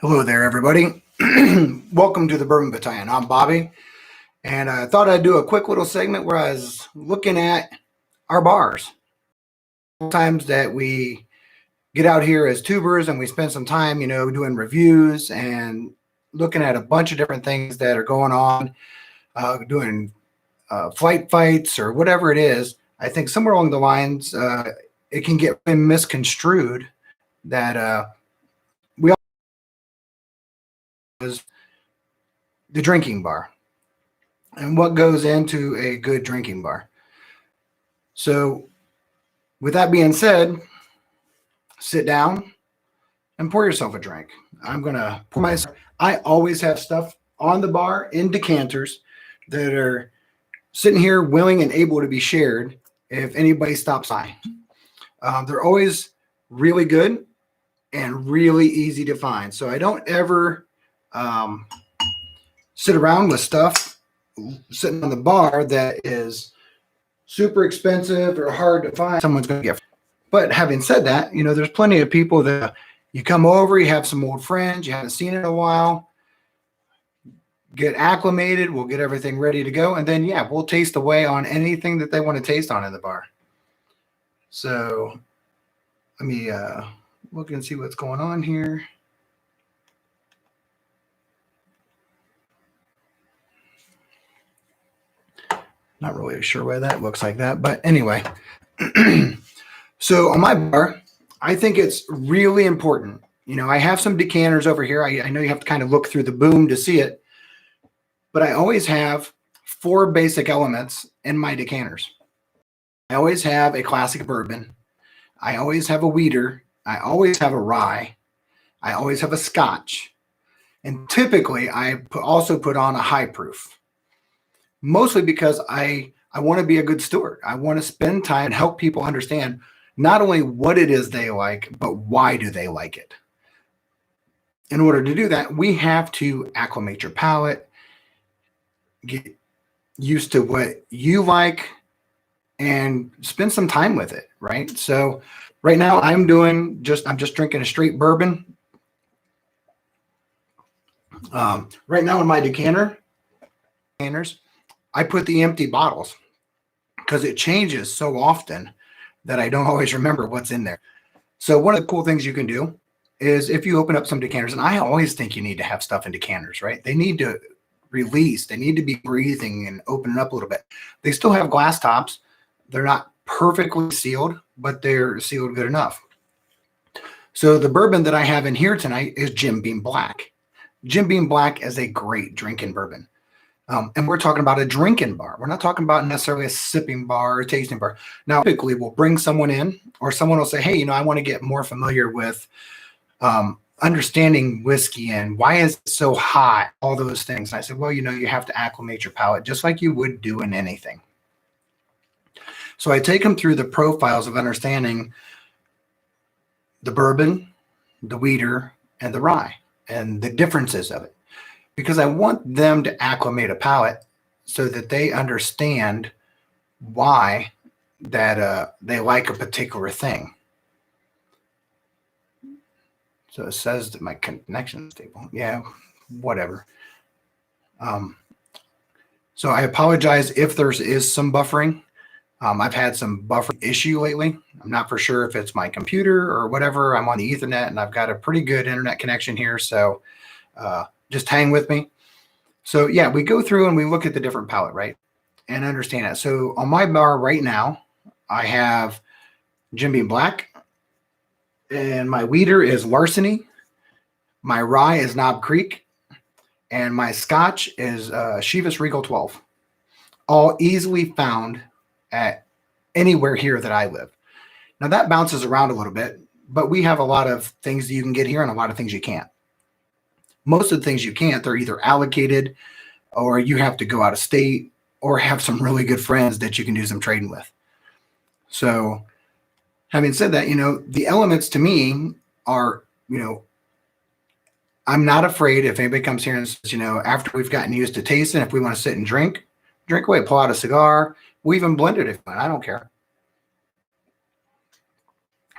Hello there, everybody. Welcome to the Bourbon Battalion. I'm Bobby, and I thought I'd do a quick little segment where I was looking at our bars. Times that we get out here as tubers and we spend some time, doing reviews and looking at a bunch of different things that are going on, doing flight fights or whatever it is. I think somewhere along the lines, it can get misconstrued that we all is the drinking bar and what goes into a good drinking bar. So with that being said, sit down and pour yourself a drink. I'm going to pour myself. I always have stuff on the bar in decanters that are sitting here willing and able to be shared if anybody stops by. They're always really good and really easy to find. So I don't ever sit around with stuff sitting on the bar that is super expensive or hard to find. Someone's going to get. But having said that, there's plenty of people that you come over, you have some old friends you haven't seen in a while, get acclimated, we'll get everything ready to go, and then we'll taste away on anything that they want to taste on in the bar. So let me look and see what's going on here. Not really sure why that looks like that, but anyway. So on my bar, I think it's really important. I have some decanters over here. I know you have to kind of look through the boom to see it, but I always have 4 basic elements in my decanters. I always have a classic bourbon. I always have a wheater. I always have a rye. I always have a scotch. And typically I also put on a high proof. Mostly because I want to be a good steward. I want to spend time and help people understand not only what it is they like, but why do they like it. In order to do that, we have to acclimate your palate, get used to what you like, and spend some time with it, right? So right now I'm just drinking a straight bourbon. Right now in my decanters, I put the empty bottles because it changes so often that I don't always remember what's in there. So one of the cool things you can do is if you open up some decanters, and I always think you need to have stuff in decanters, right? They need to release. They need to be breathing and opening up a little bit. They still have glass tops. They're not perfectly sealed, but they're sealed good enough. So the bourbon that I have in here tonight is Jim Beam Black. Jim Beam Black is a great drinking bourbon. And we're talking about a drinking bar. We're not talking about necessarily a sipping bar or a tasting bar. Now, typically we'll bring someone in or someone will say, hey, I want to get more familiar with understanding whiskey and why is it so hot, all those things. And I said, well, you have to acclimate your palate just like you would do in anything. So I take them through the profiles of understanding the bourbon, the wheater, and the rye and the differences of it. Because I want them to acclimate a palate so that they understand why that they like a particular thing. So it says that my connection is stable. Yeah, whatever. So I apologize if there is some buffering. I've had some buffering issue lately. I'm not for sure if it's my computer or whatever. I'm on the Ethernet and I've got a pretty good internet connection here. So just hang with me. So we go through and we look at the different palate, right? And understand it. So on my bar right now, I have Jim Beam Black and my wheater is Larceny. My rye is Knob Creek and my scotch is Chivas Regal 12. All easily found at anywhere here that I live. Now that bounces around a little bit, but we have a lot of things that you can get here and a lot of things you can't. Most of the things you can't, they're either allocated or you have to go out of state or have some really good friends that you can do some trading with. So having said that, the elements to me are, I'm not afraid if anybody comes here and says, after we've gotten used to tasting, if we want to sit and drink away, pull out a cigar, we even blend it if I don't care.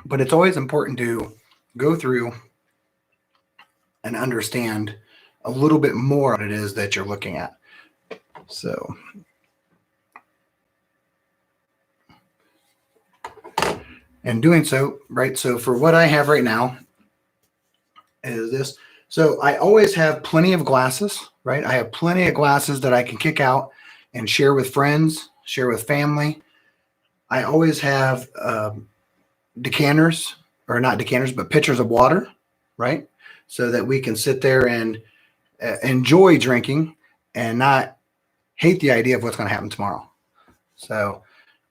But it's always important to go through and understand a little bit more what it is that you're looking at. So, and doing so, right? So for what I have right now is this. So I always have plenty of glasses, right? I have plenty of glasses that I can kick out and share with friends, share with family. I always have decanters, or not decanters, but pitchers of water, right? So that we can sit there and enjoy drinking and not hate the idea of what's going to happen tomorrow. So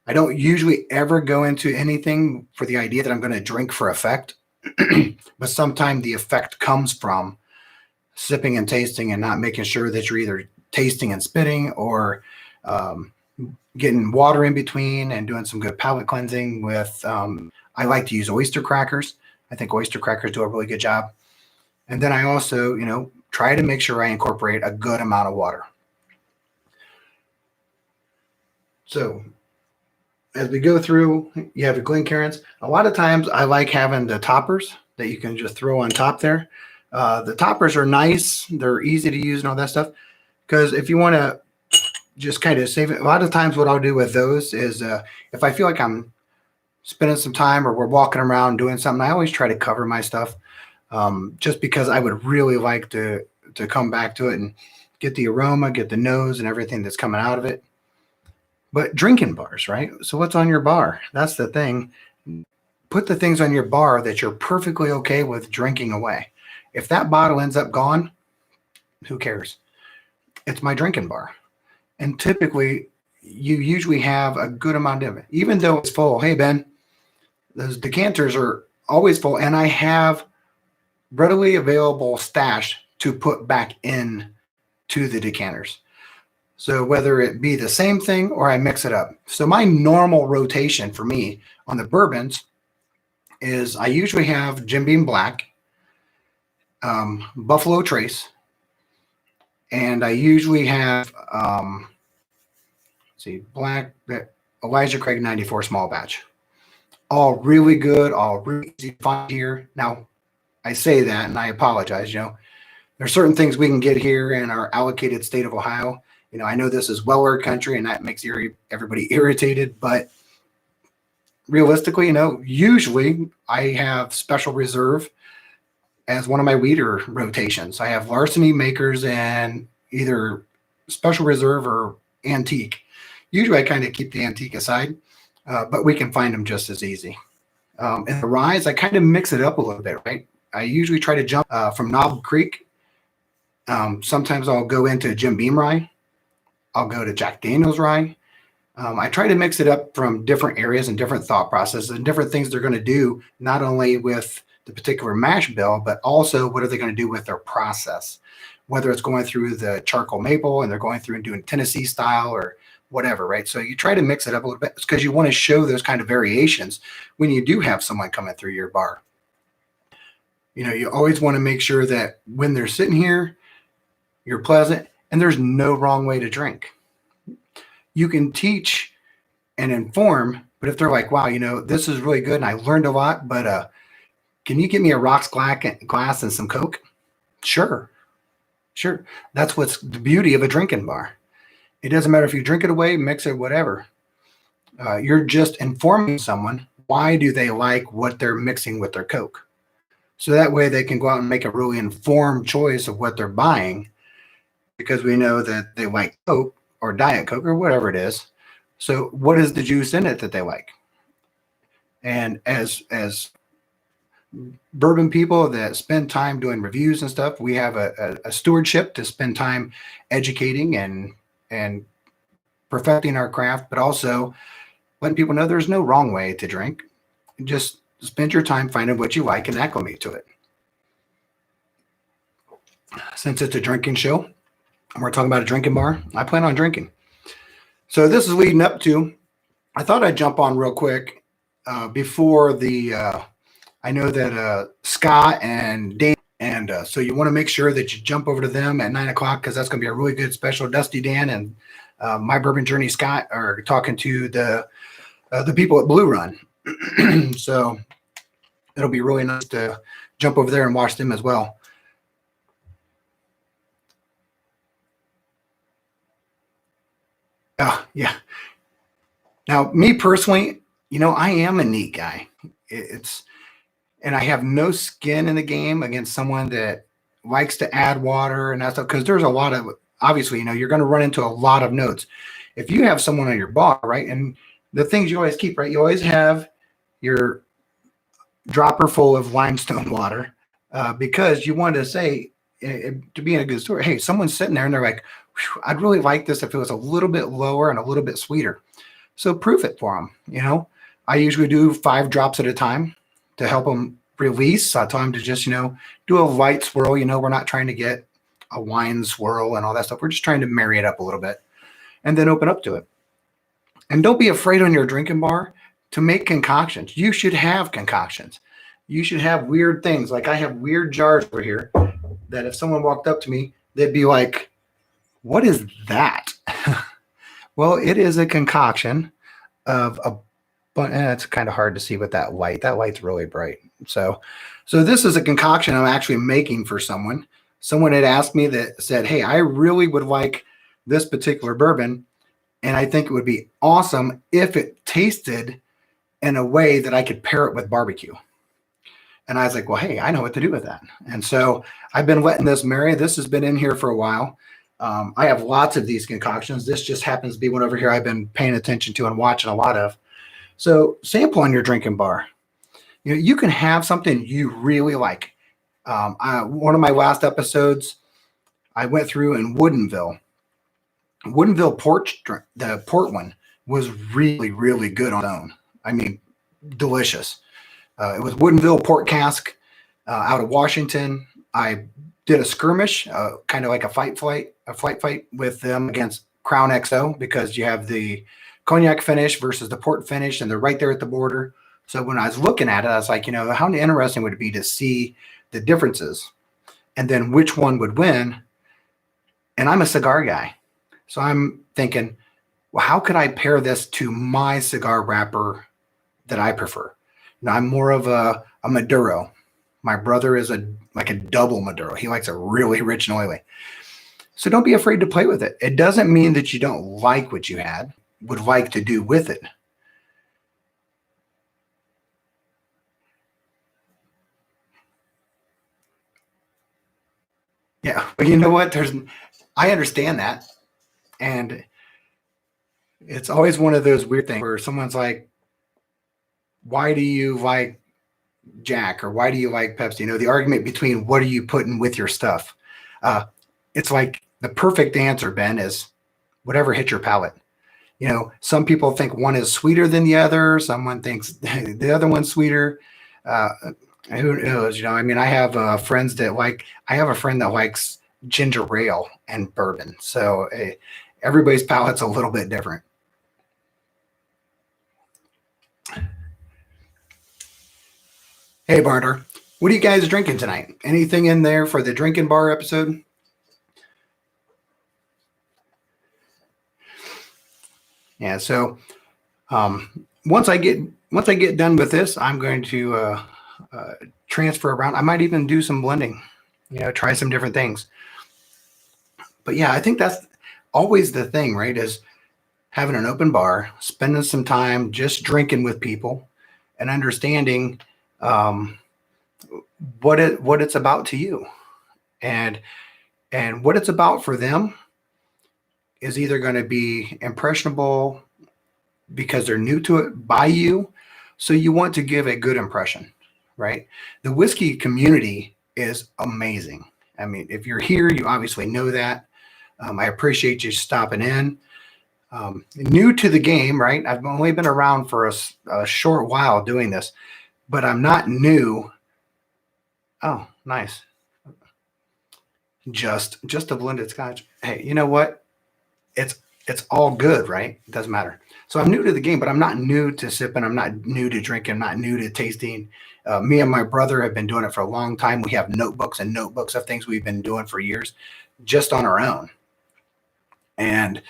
I don't usually ever go into anything for the idea that I'm going to drink for effect, but sometimes the effect comes from sipping and tasting and not making sure that you're either tasting and spitting or getting water in between and doing some good palate cleansing with, I like to use oyster crackers. I think oyster crackers do a really good job. And then I also, try to make sure I incorporate a good amount of water. So as we go through, you have your Glencairns. A lot of times I like having the toppers that you can just throw on top there. The toppers are nice. They're easy to use and all that stuff. Because if you want to just kind of save it, a lot of times what I'll do with those is if I feel like I'm spending some time or we're walking around doing something, I always try to cover my stuff just because I would really like to come back to it and get the aroma, get the nose and everything that's coming out of it. But drinking bars, right? So what's on your bar? That's the thing. Put the things on your bar that you're perfectly okay with drinking away. If that bottle ends up gone, who cares? It's my drinking bar. And typically, you usually have a good amount of it, even though it's full. Hey, Ben, those decanters are always full, and I have readily available stash to put back in to the decanters. So whether it be the same thing or I mix it up. So my normal rotation for me on the bourbons is I usually have Jim Beam Black, Buffalo Trace, and I usually have Black, Elijah Craig 94 small batch. All really good, all really easy to find here. Now, I say that and I apologize. There's certain things we can get here in our allocated state of Ohio. I know this is Weller country and that makes everybody irritated, but realistically, usually I have Special Reserve as one of my weeder rotations. I have Larceny Makers and either Special Reserve or Antique. Usually I kind of keep the Antique aside, but we can find them just as easy. And the ryes, I kind of mix it up a little bit, right? I usually try to jump from Knob Creek. Sometimes I'll go into Jim Beam Rye. I'll go to Jack Daniel's Rye. I try to mix it up from different areas and different thought processes and different things they're going to do, not only with the particular mash bill, but also what are they going to do with their process, whether it's going through the charcoal maple and they're going through and doing Tennessee style or whatever, right? So you try to mix it up a little bit because you want to show those kind of variations when you do have someone coming through your bar. You always want to make sure that when they're sitting here, you're pleasant and there's no wrong way to drink. You can teach and inform, but if they're like, wow, this is really good and I learned a lot, but can you get me a rocks glass and some Coke? Sure. That's what's the beauty of a drinking bar. It doesn't matter if you drink it away, mix it, whatever. You're just informing someone why do they like what they're mixing with their Coke. So that way they can go out and make a really informed choice of what they're buying because we know that they like Coke or Diet Coke or whatever it is. So what is the juice in it that they like? And as bourbon people that spend time doing reviews and stuff, we have a stewardship to spend time educating and perfecting our craft, but also letting people know there's no wrong way to drink. Just spend your time finding what you like and acclimate to it. Since it's a drinking show, and we're talking about a drinking bar, I plan on drinking. So this is leading up to, I thought I'd jump on real quick before I know that Scott and Dan, and so you want to make sure that you jump over to them at 9 o'clock because that's going to be a really good special. Dusty Dan and My Bourbon Journey Scott are talking to the people at Blue Run. So it'll be really nice to jump over there and watch them as well. Oh, yeah. Now, me personally, I am a neat guy. It's and I have no skin in the game against someone that likes to add water and that stuff because there's a lot of obviously, you're going to run into a lot of notes. If you have someone on your bar, right, and the things you always keep, right, you always have your dropper full of limestone water because you want to say to be in a good story. Hey, someone's sitting there and they're like, I'd really like this if it was a little bit lower and a little bit sweeter. So proof it for them. I usually do 5 drops at a time to help them release. I tell them to just, do a light swirl. We're not trying to get a wine swirl and all that stuff. We're just trying to marry it up a little bit and then open up to it. And don't be afraid on your drinking bar to make concoctions. You should have concoctions. You should have weird things. Like I have weird jars over here that if someone walked up to me, they'd be like, what is that? Well, it is a concoction of but it's kind of hard to see with that light. That light's really bright. So this is a concoction I'm actually making for someone. Someone had asked me that said, hey, I really would like this particular bourbon. And I think it would be awesome if it tasted in a way that I could pair it with barbecue. And I was like, well, hey, I know what to do with that. And so I've been letting this marry. This has been in here for a while. I have lots of these concoctions. This just happens to be one over here I've been paying attention to and watching a lot of. So sample on your drinking bar. You can have something you really like. One of my last episodes, I went through in Woodinville port, the port one was really, really good on its own. I mean, delicious. It was Woodinville port cask out of Washington. I did a skirmish, kind of like a flight fight with them against Crown XO because you have the cognac finish versus the port finish, and they're right there at the border. So when I was looking at it, I was like, how interesting would it be to see the differences and then which one would win? And I'm a cigar guy. So I'm thinking, well, how could I pair this to my cigar wrapper that I prefer? I'm more of a Maduro. My brother is like a double Maduro. He likes it really rich and oily. So don't be afraid to play with it. It doesn't mean that you don't like what you would like to do with it. Yeah, but you know what? I understand that. And it's always one of those weird things where someone's like, why do you like Jack or why do you like Pepsi? The argument between what are you putting with your stuff? It's like the perfect answer, Ben, is whatever hits your palate. Some people think one is sweeter than the other. Someone thinks the other one's sweeter. Who knows? I have friends that I have a friend that likes ginger ale and bourbon. So everybody's palate's a little bit different. Hey, Barter, what are you guys drinking tonight? Anything in there for the drinking bar episode? Yeah. So once I get done with this, I'm going to transfer around. I might even do some blending. Try some different things. But yeah, I think that's always the thing, right? Is having an open bar, spending some time just drinking with people, and understanding what it's about to you, and what it's about for them is either going to be impressionable because they're new to it by you, so you want to give a good impression, right? The whiskey community is amazing. I mean, if you're here, you obviously know that. I appreciate you stopping in. New to the game, right? I've only been around for a short while doing this, but I'm not new. Oh, nice. Just a blended scotch. Hey, you know what? It's all good, right? It doesn't matter. So I'm new to the game, but I'm not new to sipping. I'm not new to drinking. I'm not new to tasting. Me and my brother have been doing it for a long time. We have notebooks and notebooks of things we've been doing for years just on our own. And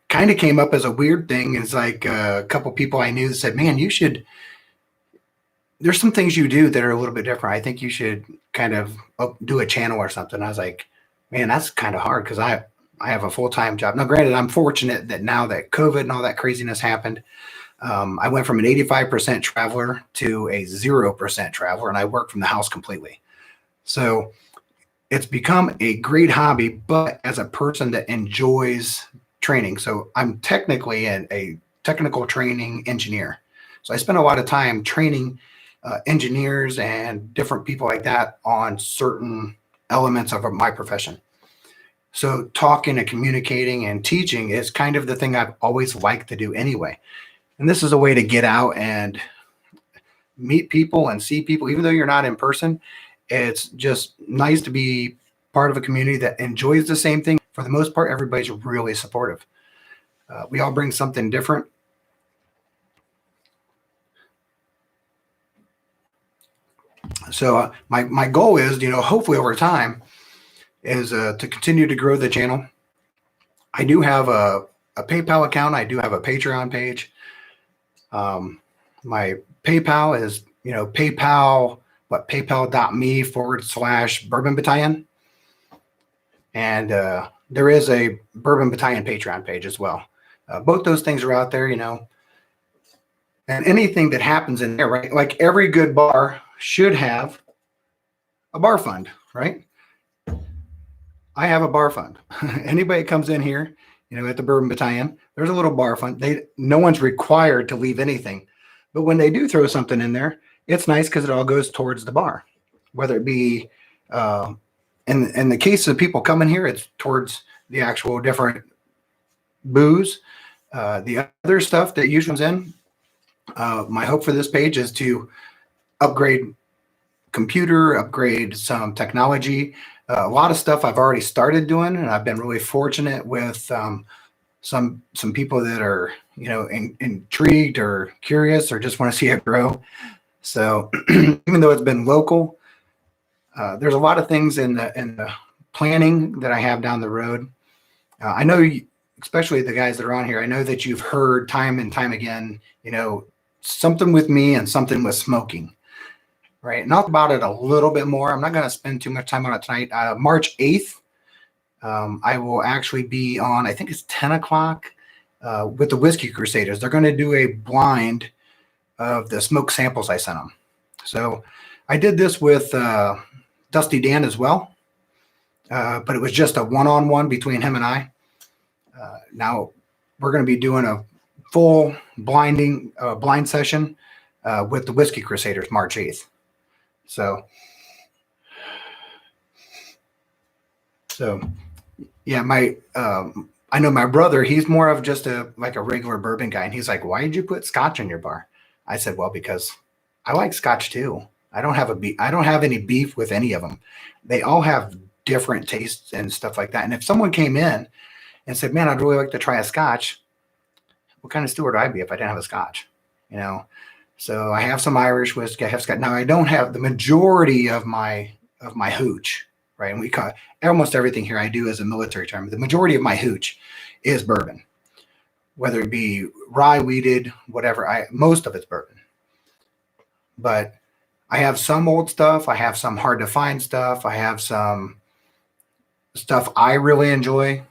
kind of came up as a weird thing. It's like a couple people I knew that said, man, there's some things you do that are a little bit different. I think you should kind of do a channel or something. I was like, man, that's kind of hard because I have a full-time job. Now, granted, I'm fortunate that now that COVID and all that craziness happened, I went from an 85% traveler to a 0% traveler, and I work from the house completely. So it's become a great hobby, but as a person that enjoys training. So I'm technically a technical training engineer. So I spend a lot of time training engineers and different people like that on certain elements of my profession. So talking and communicating and teaching is kind of the thing I've always liked to do anyway. And this is a way to get out and meet people and see people, even though you're not in person. It's just nice to be part of a community that enjoys the same thing. For the most part, everybody's really supportive. We all bring something different. So my goal is, hopefully over time, is to continue to grow the channel. I do have a PayPal account. I do have a Patreon page. My PayPal is, paypal.me/Bourbon Battalion. And there is a Bourbon Battalion Patreon page as well. Both those things are out there, and anything that happens in there, right? Like every good bar should have a bar fund, right? I have a bar fund. Anybody that comes in here, at the Bourbon Battalion, there's a little bar fund. No one's required to leave anything. But when they do throw something in there, it's nice because it all goes towards the bar, whether it be in the case of people coming here, it's towards the actual different booze. The other stuff that usually comes in, my hope for this page is to upgrade computer, upgrade some technology. A lot of stuff I've already started doing, and I've been really fortunate with some people that are intrigued or curious or just want to see it grow. So even though it's been local, there's a lot of things in the planning that I have down the road. I know, especially the guys that are on here, I know that you've heard time and time again, something with me and something with smoking, right? And I'll talk about it a little bit more. I'm not going to spend too much time on it tonight. March 8th, I will actually be on, I think it's 10 o'clock with the Whiskey Crusaders. They're going to do a blind of the smoke samples I sent them. So I did this with Dusty Dan as well, but it was just a one-on-one between him and I. Now we're going to be doing a full blind session with the Whiskey Crusaders March 8th. So yeah, I know my brother, he's more of just a regular bourbon guy. And he's like, why did you put scotch in your bar? I said, well, because I like scotch too. I don't have any beef with any of them. They all have different tastes and stuff like that. And if someone came in and said, man, I'd really like to try a scotch, what kind of steward would I be if I didn't have a scotch? So I have some Irish whiskey. I have scotch. Now I don't have the majority of my hooch, right? And we call almost everything here I do as a military term. The majority of my hooch is bourbon, whether it be rye, wheated, whatever. Most of it's bourbon. But I have some old stuff. I have some hard to find stuff. I have some stuff I really enjoy.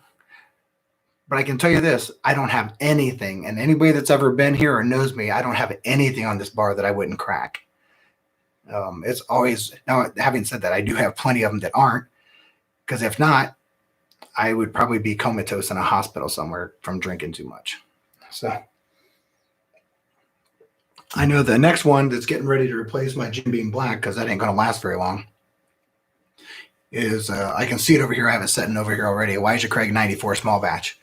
But I can tell you this, I don't have anything. And anybody that's ever been here or knows me, I don't have anything on this bar that I wouldn't crack. It's always, now having said that, I do have plenty of them that aren't, because if not, I would probably be comatose in a hospital somewhere from drinking too much. So I know the next one that's getting ready to replace my Jim Beam Black, because that ain't going to last very long, is I can see it over here. I have it sitting over here already. Elijah Craig 94 small batch.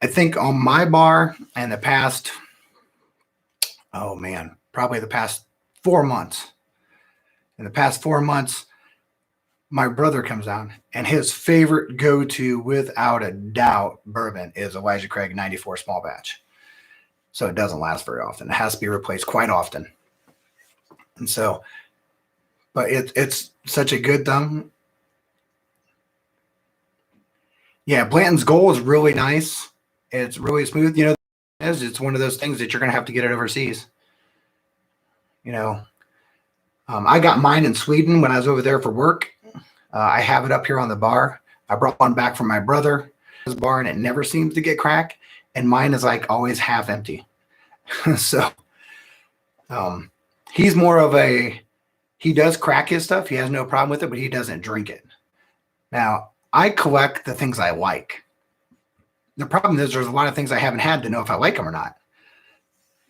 I think on my bar and the past, probably the past 4 months. In the past 4 months, my brother comes down, and his favorite go-to, without a doubt, bourbon is Elijah Craig 94 small batch. So it doesn't last very often. It has to be replaced quite often. And so, but it's such a good thing. Yeah, Blanton's Gold is really nice. It's really smooth. It's one of those things that you're going to have to get it overseas. I got mine in Sweden when I was over there for work. I have it up here on the bar. I brought one back from my brother, his bar, and it never seems to get cracked. And mine is like always half empty. So he's more of he does crack his stuff. He has no problem with it, but he doesn't drink it. Now, I collect the things I like. The problem is there's a lot of things I haven't had to know if I like them or not.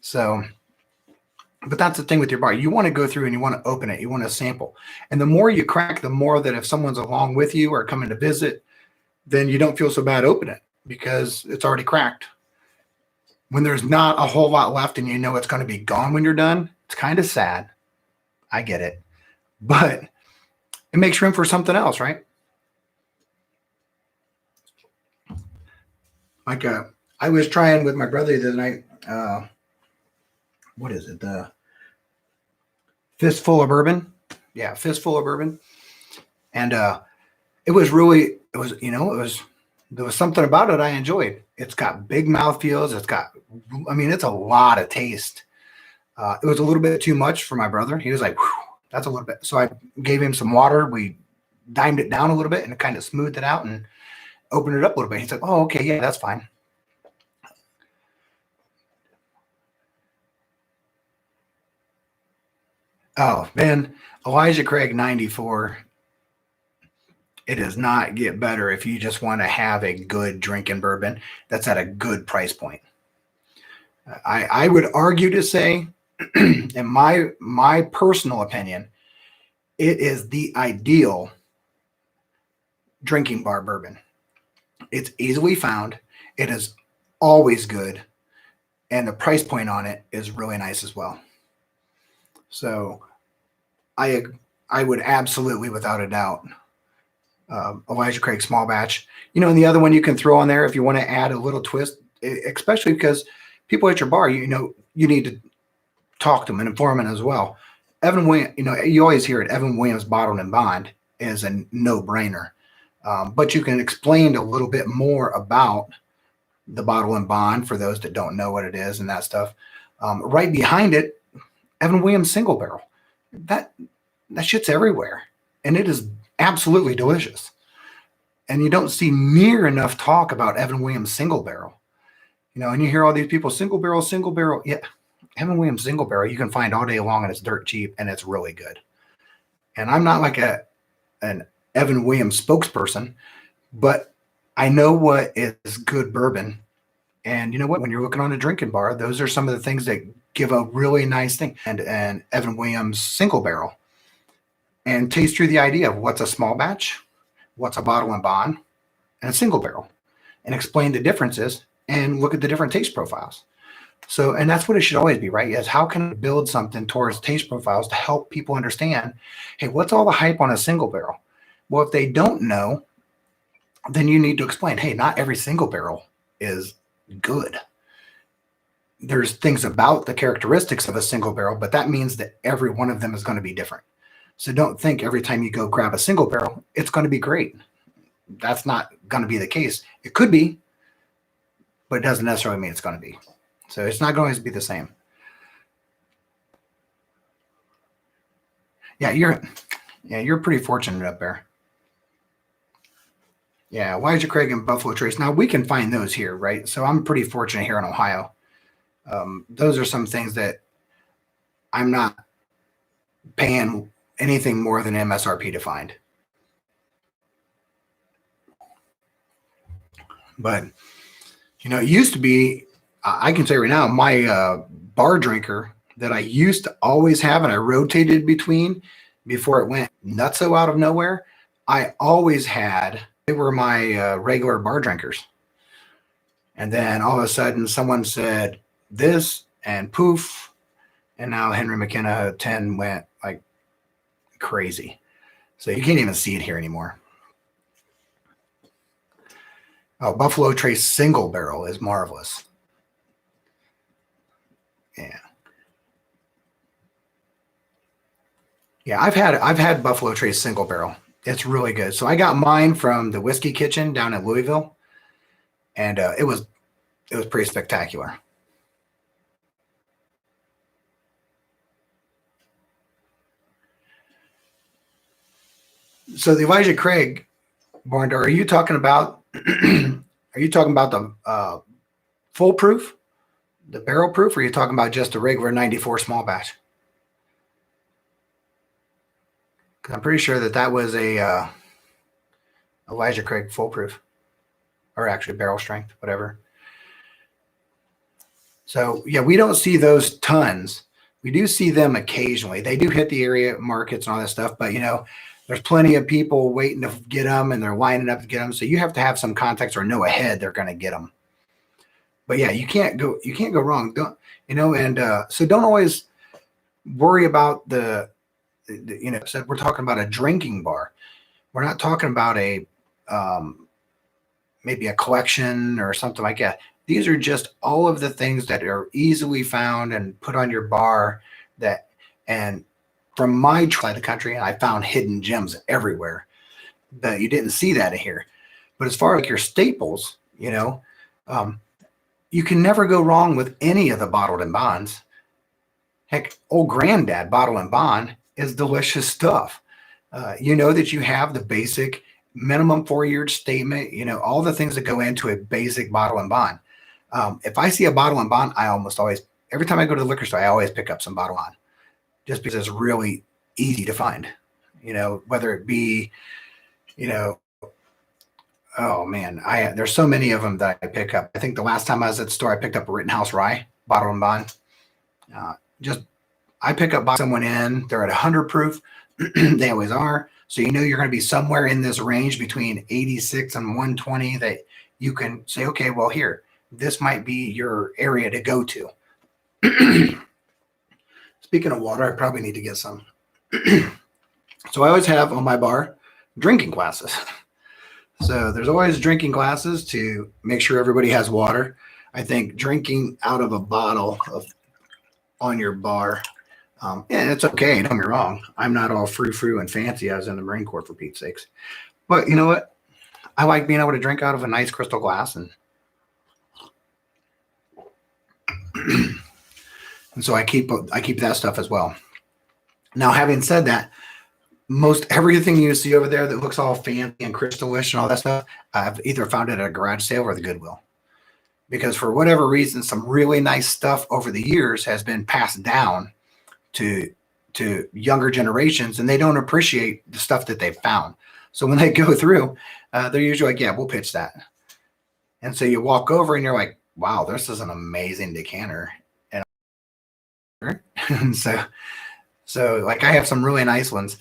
So, but that's the thing with your bar. You want to go through and you want to open it. You want to sample. And the more you crack, the more that if someone's along with you or coming to visit, then you don't feel so bad opening it because it's already cracked. When there's not a whole lot left and you know it's going to be gone when you're done, it's kind of sad. I get it. But it makes room for something else, right? Like I was trying with my brother the other night. What is it? The Fistful of Bourbon. Yeah, Fistful of Bourbon. And it was there was something about it I enjoyed. It's got big mouthfeels. It's a lot of taste. It was a little bit too much for my brother. He was like, that's a little bit. So I gave him some water. We dimed it down a little bit and it kind of smoothed it out and opened it up a little bit. He's like, oh, okay, yeah, that's fine. Oh, man, Elijah Craig 94. It does not get better if you just want to have a good drinking bourbon that's at a good price point. I would argue to say, in my personal opinion, it is the ideal drinking bar bourbon. It's easily found. It is always good. And the price point on it is really nice as well. So I would absolutely, without a doubt, Elijah Craig small batch. And the other one you can throw on there if you want to add a little twist, especially because people at your bar, you need to talk to them and inform them as well. Evan Williams, you always hear it. Evan Williams Bottled and Bond is a no-brainer. But you can explain a little bit more about the bottle and bond for those that don't know what it is and that stuff. Right behind it, Evan Williams single barrel. That shit's everywhere. And it is absolutely delicious. And you don't see near enough talk about Evan Williams single barrel. And you hear all these people, single barrel. Yeah, Evan Williams single barrel you can find all day long and it's dirt cheap and it's really good. And I'm not like an Evan Williams spokesperson, but I know what is good bourbon. And you know what? When you're looking on a drinking bar, those are some of the things that give a really nice thing. And Evan Williams single barrel. And taste through the idea of what's a small batch, what's a bottle and bond, and a single barrel. And explain the differences and look at the different taste profiles. So, and that's what it should always be, right? Is how can I build something towards taste profiles to help people understand, hey, what's all the hype on a single barrel? Well, if they don't know, then you need to explain, hey, not every single barrel is good. There's things about the characteristics of a single barrel, but that means that every one of them is going to be different. So don't think every time you go grab a single barrel, it's going to be great. That's not going to be the case. It could be, but it doesn't necessarily mean it's going to be. So it's not going to be the same. Yeah, you're pretty fortunate up there. Yeah, Elijah Craig and Buffalo Trace. Now we can find those here, right? So I'm pretty fortunate here in Ohio. Those are some things that I'm not paying anything more than MSRP to find. But, it used to be, I can say right now, my bar drinker that I used to always have and I rotated between before it went nutso out of nowhere, I always had, they were my regular bar drinkers. And then all of a sudden someone said this and poof, and now Henry McKenna 10 went like crazy. So you can't even see it here anymore. Oh, Buffalo Trace single barrel is marvelous. Yeah. Yeah, I've had Buffalo Trace single barrel. It's really good. So I got mine from the Whiskey Kitchen down in Louisville, and it was pretty spectacular. So the Elijah Craig Barn door, are you talking about the full proof, the barrel proof, or are you talking about just a regular 94 small batch? Because I'm pretty sure that was a Elijah Craig full proof, or actually barrel strength, whatever. So yeah, we don't see those tons. We do see them occasionally. They do hit the area markets and all that stuff, but there's plenty of people waiting to get them, and they're lining up to get them. So you have to have some context or know ahead they're going to get them. But yeah, you can't go wrong. So don't always worry about said we're talking about a drinking bar. We're not talking about a maybe a collection or something like that. These are just all of the things that are easily found and put on your bar and from my side of the country, I found hidden gems everywhere that you didn't see that in here. But as far as your staples, you can never go wrong with any of the bottled and bonds. Heck, old granddad bottle and bond is delicious stuff. That you have the basic minimum 4-year statement, all the things that go into a basic bottle and bond. If I see a bottle and bond, I almost always, every time I go to the liquor store, I always pick up some bottle on, just because it's really easy to find, whether it be, oh man, there's so many of them that I pick up. I think the last time I was at the store, I picked up a Rittenhouse Rye bottle and bond. I pick up by someone in, they're at 100 proof. They always are. So you're going to be somewhere in this range between 86 and 120 that you can say, okay, well here, this might be your area to go to. Speaking of water, I probably need to get some. So I always have on my bar drinking glasses. So there's always drinking glasses to make sure everybody has water. I think drinking out of a bottle on your bar, and it's okay, don't get me wrong. I'm not all frou-frou and fancy. I was in the Marine Corps, for Pete's sakes. But you know what? I like being able to drink out of a nice crystal glass, and so I keep that stuff as well. Now, having said that, most everything you see over there that looks all fancy and crystalish and all that stuff, I've either found it at a garage sale or the Goodwill. Because for whatever reason, some really nice stuff over the years has been passed down to younger generations, and they don't appreciate the stuff that they've found. So when they go through, they're usually like, yeah, we'll pitch that. And so you walk over and you're like, wow, this is an amazing decanter. And so like I have some really nice ones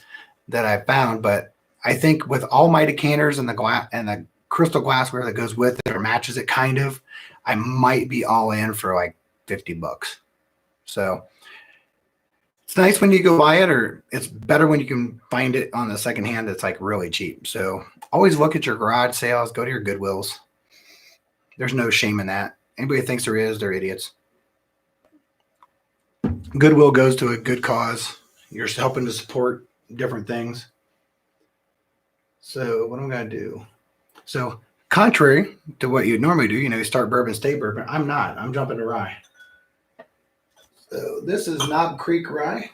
that I found, but I think with all my decanters and the glass and the crystal glassware that goes with it or matches it kind of, I might be all in for like $50. So it's nice when you go buy it, or it's better when you can find it on the second hand that's like really cheap. So always look at your garage sales, go to your Goodwills. There's no shame in that. Anybody thinks there is, they're idiots. Goodwill goes to a good cause. You're helping to support different things. So what I'm going to do. So contrary to what you'd normally do, you start bourbon, stay bourbon. I'm not. I'm jumping to rye. So this is Knob Creek Rye.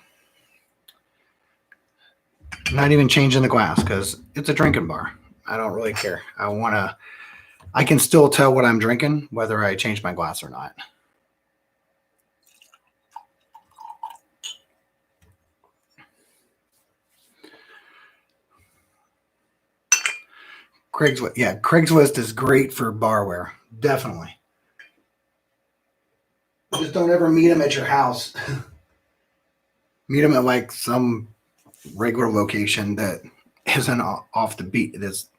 I'm not even changing the glass because it's a drinking bar. I don't really care. I can still tell what I'm drinking, whether I change my glass or not. Craigslist. Yeah, Craigslist is great for barware. Definitely. Just don't ever meet them at your house. Meet them at like some regular location that isn't off the beat. That's,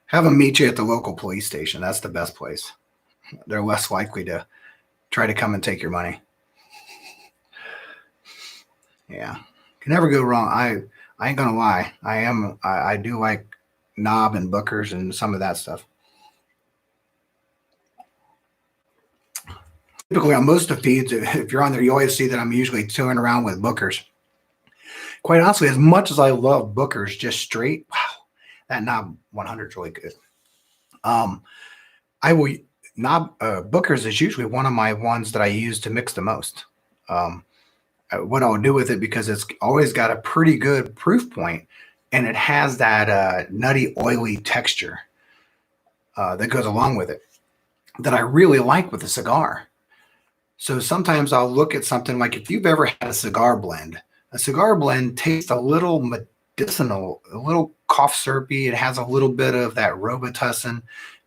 have them meet you at the local police station. That's the best place. They're less likely to try to come and take your money. Yeah, can never go wrong. I ain't gonna lie. I do like Knob and Booker's and some of that stuff. Typically on most of the feeds, if you're on there, you always see that I'm usually touring around with Booker's. Quite honestly, as much as I love Booker's just straight, wow, that Knob 100 is really good. Booker's is usually one of my ones that I use to mix the most. What I'll do with it, because it's always got a pretty good proof point, and it has that nutty, oily texture that goes along with it that I really like with a cigar. So sometimes I'll look at something like, if you've ever had a cigar blend tastes a little medicinal, a little cough syrupy. It has a little bit of that Robitussin,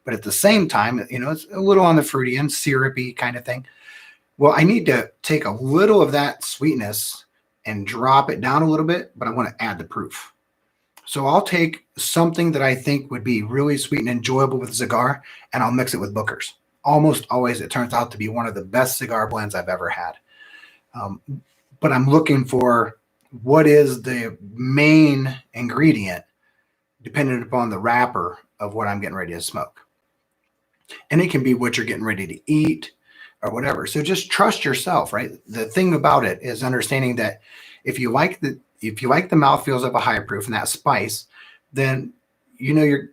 but at the same time, it's a little on the fruity and syrupy kind of thing. Well, I need to take a little of that sweetness and drop it down a little bit, but I want to add the proof. So I'll take something that I think would be really sweet and enjoyable with a cigar, and I'll mix it with Booker's. Almost always, it turns out to be one of the best cigar blends I've ever had. But I'm looking for what is the main ingredient dependent upon the wrapper of what I'm getting ready to smoke. And it can be what you're getting ready to eat or whatever. So just trust yourself, right? The thing about it is understanding that if you like the mouthfeels of a high proof and that spice, then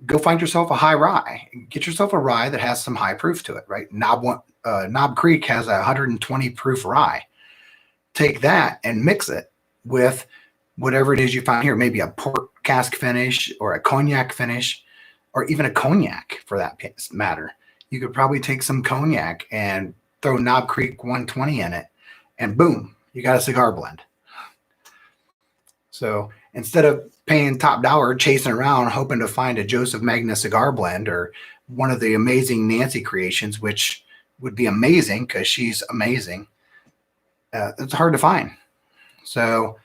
go find yourself a high rye. Get yourself a rye that has some high proof to it, right? Knob Creek has a 120 proof rye. Take that and mix it with whatever it is you find here, maybe a port cask finish or a cognac finish, or even a cognac for that matter. You could probably take some cognac and throw Knob Creek 120 in it, and boom, you got a cigar blend. So instead of paying top dollar chasing around hoping to find a Joseph Magna cigar blend or one of the amazing Nancy creations, which would be amazing because she's amazing, it's hard to find. So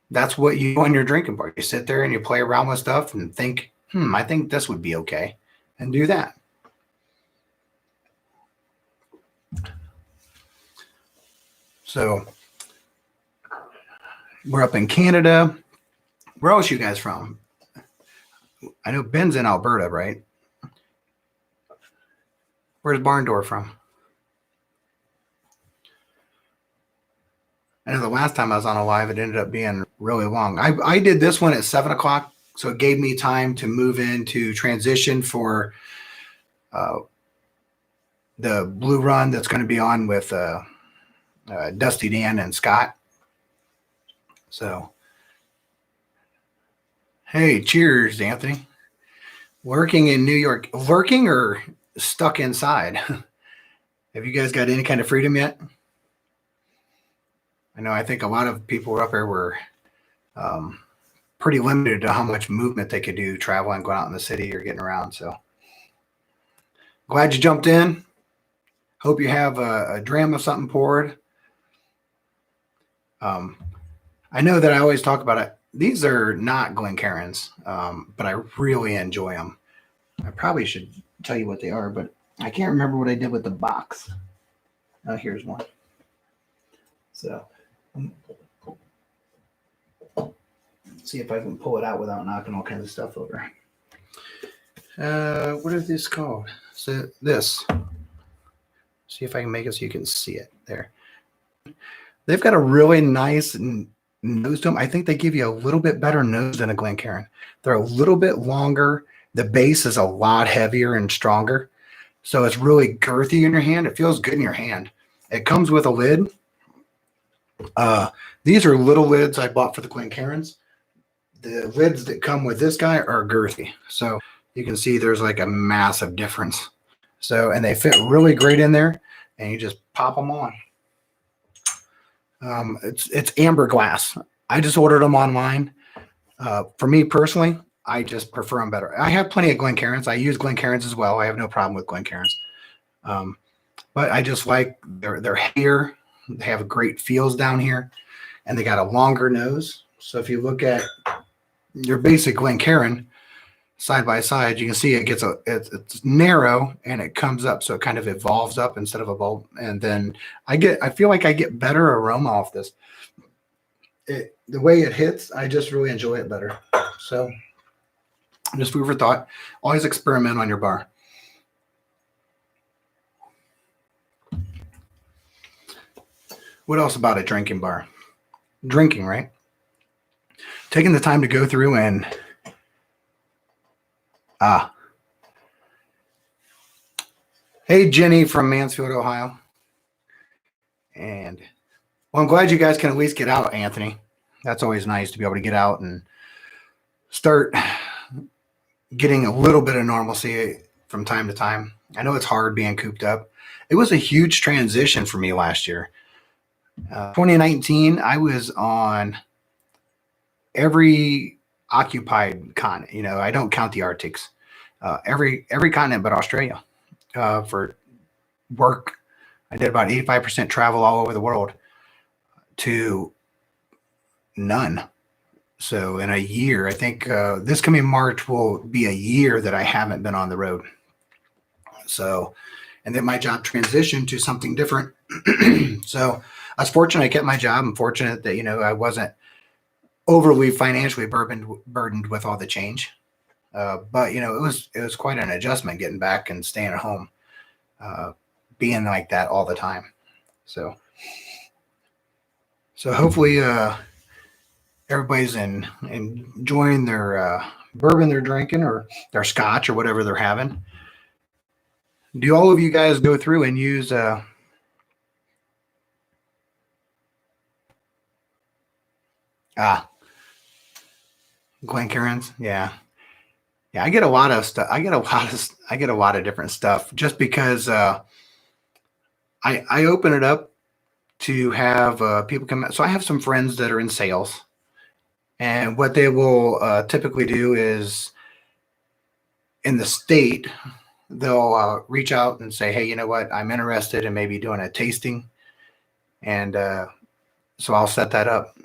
that's what you do on your drinking bar. You sit there and you play around with stuff and think, I think this would be okay, and do that. So we're up in Canada. Where else are you guys from? I know Ben's in Alberta, right? Where's Barndorf from? I know the last time I was on a live, it ended up being really long. I did this one at 7 o'clock, so it gave me time to move into transition for the Blue Run that's going to be on with Dusty Dan and Scott. So, hey, cheers, Anthony. Lurking in New York. Lurking or stuck inside? Have you guys got any kind of freedom yet? I know I think a lot of people up here were pretty limited to how much movement they could do traveling, going out in the city or getting around. So glad you jumped in. Hope you have a dram of something poured. I know that I always talk about it. These are not Glencairns, but I really enjoy them. I probably should tell you what they are, but I can't remember what I did with the box. Here's one. So see if I can pull it out without knocking all kinds of stuff over. What is this called? So this. See if I can make it so you can see it there. They've got a really nice nose to them. I think they give you a little bit better nose than a Glencairn. They're a little bit longer. The base is a lot heavier and stronger. So it's really girthy in your hand. It feels good in your hand. It comes with a lid. These are little lids I bought for the Glencairns. The lids that come with this guy are girthy. So you can see there's like a massive difference. So, and they fit really great in there, and you just pop them on. It's amber glass. I just ordered them online. For me personally, I just prefer them better. I have plenty of Glencairns. I use Glencairns as well. I have no problem with Glencairns. But I just like they're heavier. They have great feels down here, and they got a longer nose. So if you look at your basic Glencairn side by side, you can see it's narrow and it comes up, so it kind of evolves up instead of a bulb. And then I feel like I get better aroma off this. The way it hits, I just really enjoy it better. So just food for thought. Always experiment on your bar. What else about a drinking bar? Drinking, right? Taking the time to go through and hey, Jenny from Mansfield, Ohio. And well, I'm glad you guys can at least get out, Anthony. That's always nice to be able to get out and start getting a little bit of normalcy from time to time. I know it's hard being cooped up. It was a huge transition for me last year. 2019, I was on every occupied continent. You know, I don't count the Arctics. Every continent but Australia for work. I did about 85% travel all over the world to none. So in a year, I think this coming March will be a year that I haven't been on the road. So, and then my job transitioned to something different. So I was fortunate I kept my job. I'm fortunate that, you know, I wasn't overly financially burdened with all the change. But, you know, it was quite an adjustment getting back and staying at home, being like that all the time. So hopefully everybody's enjoying their bourbon they're drinking or their scotch or whatever they're having. Do all of you guys go through and use Glencairns? Yeah. Yeah, I get a lot of stuff. I get a lot of different stuff just because I open it up to have people come out. So I have some friends that are in sales, and what they will typically do is in the state, they'll reach out and say, hey, you know what? I'm interested in maybe doing a tasting. And so I'll set that up.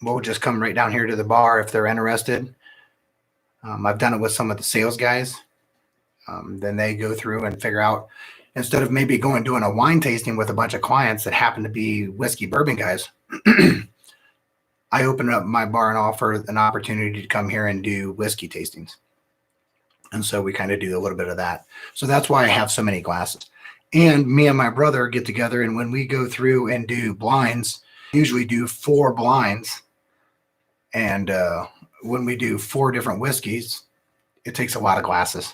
We'll just come right down here to the bar if they're interested. I've done it with some of the sales guys. Then they go through and figure out, instead of maybe doing a wine tasting with a bunch of clients that happen to be whiskey bourbon guys, I open up my bar and offer an opportunity to come here and do whiskey tastings. And so we kind of do a little bit of that. So that's why I have so many glasses. And me and my brother get together, and when we go through and do blinds, usually do 4 blinds. And when we do 4 different whiskeys, it takes a lot of glasses.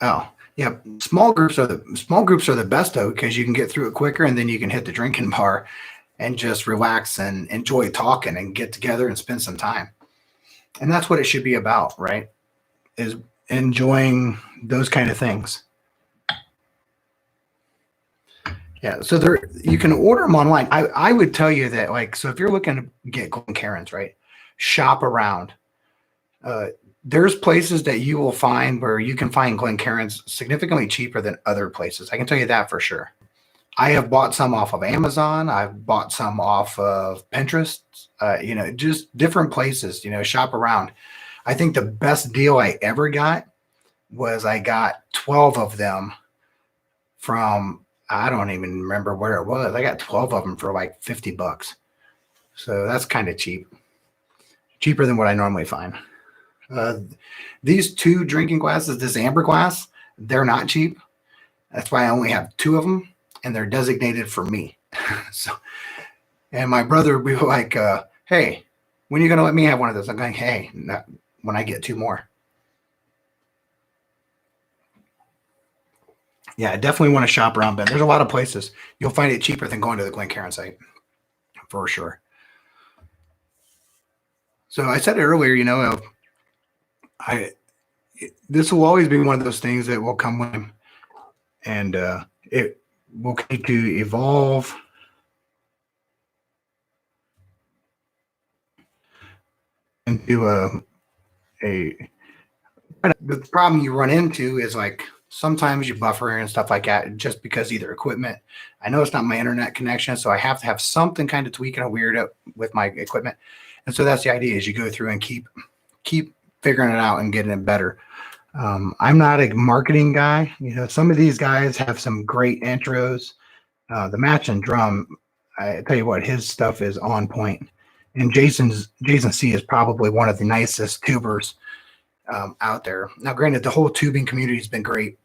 Oh, yeah. Small groups are the best though, because you can get through it quicker, and then you can hit the drinking bar and just relax and enjoy talking and get together and spend some time. And that's what it should be about, right? Is enjoying those kind of things. Yeah, so you can order them online. I would tell you that, like, so if you're looking to get Glencairns, right, shop around. There's places that you will find where you can find Glencairns significantly cheaper than other places. I can tell you that for sure. I have bought some off of Amazon. I've bought some off of Pinterest, you know, just different places, you know, shop around. I think the best deal I ever got was I got 12 of them from, I don't even remember where it was. I got 12 of them for like $50. So that's kind of cheap, cheaper than what I normally find. These 2 drinking glasses, this amber glass, they're not cheap. That's why I only have 2 of them, and they're designated for me. So, and my brother would be like, hey, when are you going to let me have one of those? I'm going, hey, no, when I get 2 more. Yeah, I definitely want to shop around, Ben. There's a lot of places. You'll find it cheaper than going to the Glencairn site, for sure. So I said it earlier, you know, this will always be one of those things that will come with him, and it will continue to evolve. Into the problem you run into is, like, sometimes you buffer and stuff like that just because either equipment. I know it's not my internet connection, so I have to have something kind of tweaking or weird up with my equipment. And so that's the idea, is you go through and keep figuring it out and getting it better. I'm not a marketing guy. You know, some of these guys have some great intros. The Match and Drum, I tell you what, his stuff is on point. And Jason C is probably one of the nicest tubers out there. Now, granted, the whole tubing community has been great.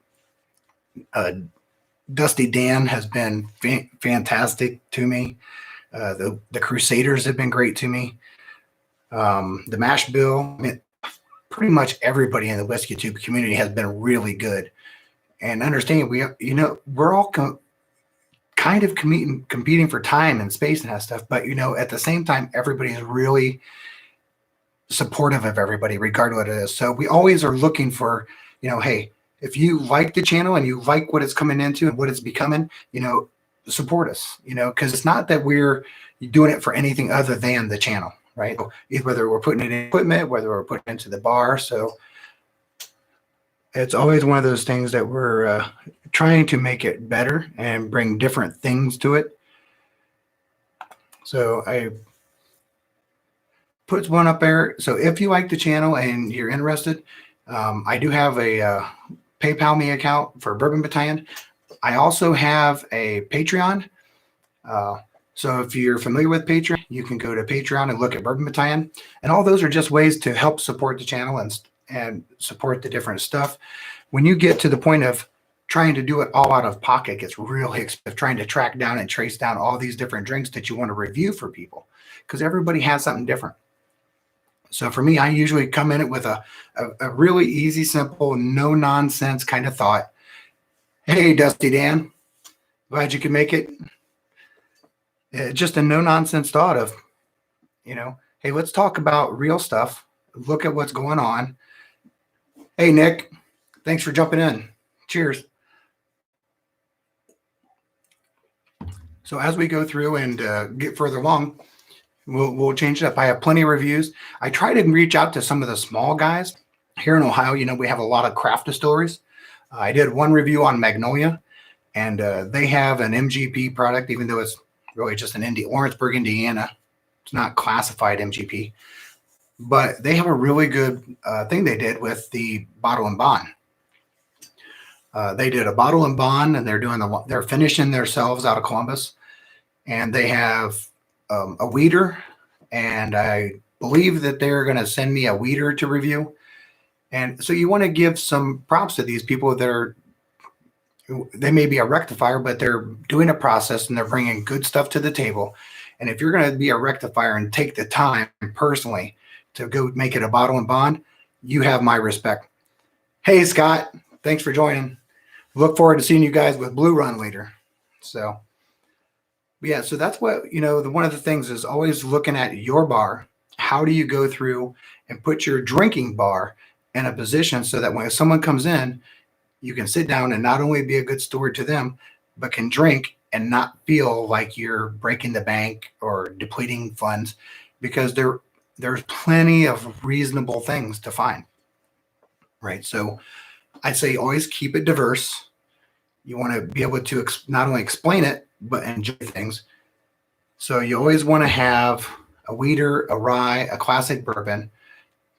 Dusty Dan has been fantastic to me. The Crusaders have been great to me. The Mash Bill, I mean, pretty much everybody in the whiskey tube community has been really good. And understanding we're all kind kind of competing for time and space and that stuff. But, at the same time, everybody is really supportive of everybody, regardless of what it is. So we always are looking for, hey, if you like the channel and you like what it's coming into and what it's becoming, support us, because it's not that we're doing it for anything other than the channel, right? So whether we're putting it in equipment, whether we're putting it into the bar. So it's always one of those things that we're trying to make it better and bring different things to it. So I put one up there. So if you like the channel and you're interested, I do have a PayPal me account for Bourbon Battalion. I also have a Patreon. So if you're familiar with Patreon, you can go to Patreon and look at Bourbon Battalion. And all those are just ways to help support the channel and support the different stuff. When you get to the point of trying to do it all out of pocket, it gets really expensive, trying to track down and trace down all these different drinks that you want to review for people, because everybody has something different. So for me, I usually come in it with a really easy, simple, no nonsense kind of thought. Hey, Dusty Dan, glad you could make it. Just a no nonsense thought of, hey, let's talk about real stuff. Look at what's going on. Hey, Nick, thanks for jumping in. Cheers. So as we go through and get further along, we'll change it up. I have plenty of reviews. I try to reach out to some of the small guys here in Ohio. We have a lot of craft distilleries. I did one review on Magnolia, and they have an MGP product, even though it's really just an Lawrenceburg, Indiana. It's not classified MGP. But they have a really good thing they did with the bottle and bond. They did a bottle and bond, and they're finishing themselves out of Columbus, and they have a weeder, and I believe that they're going to send me a weeder to review. And so you want to give some props to these people that they may be a rectifier, but they're doing a process and they're bringing good stuff to the table. And if you're going to be a rectifier and take the time personally to go make it a bottle and bond, you have my respect. Hey, Scott, thanks for joining. Look forward to seeing you guys with Blue Run later. So, yeah, so that's what, one of the things is always looking at your bar. How do you go through and put your drinking bar in a position so that when someone comes in, you can sit down and not only be a good steward to them, but can drink and not feel like you're breaking the bank or depleting funds, because there's plenty of reasonable things to find, right? So I'd say always keep it diverse. You want to be able to not only explain it, but enjoy things. So you always want to have a weeder, a rye, a classic bourbon.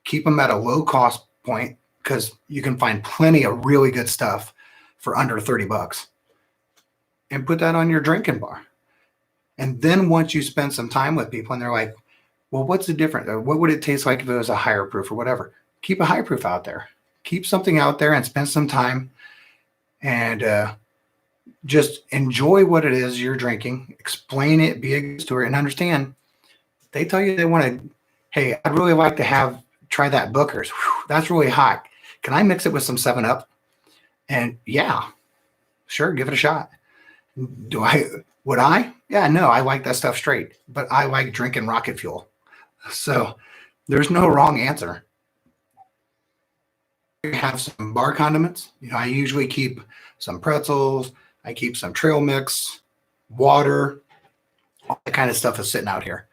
Keep them at a low cost point, because you can find plenty of really good stuff for under $30, and put that on your drinking bar. And then once you spend some time with people and they're like, well, what's the difference? Or what would it taste like if it was a higher proof or whatever? Keep a high proof out there. Keep something out there and spend some time and just enjoy what it is you're drinking. Explain it, be a good steward, and understand. They tell you they want to, hey, I'd really like to try that Booker's. Whew, that's really hot. Can I mix it with some 7-Up? And yeah, sure, give it a shot. Would I? Yeah, no, I like that stuff straight, but I like drinking rocket fuel. So there's no wrong answer. We have some bar condiments. I usually keep some pretzels. I keep some trail mix, water, all that kind of stuff is sitting out here.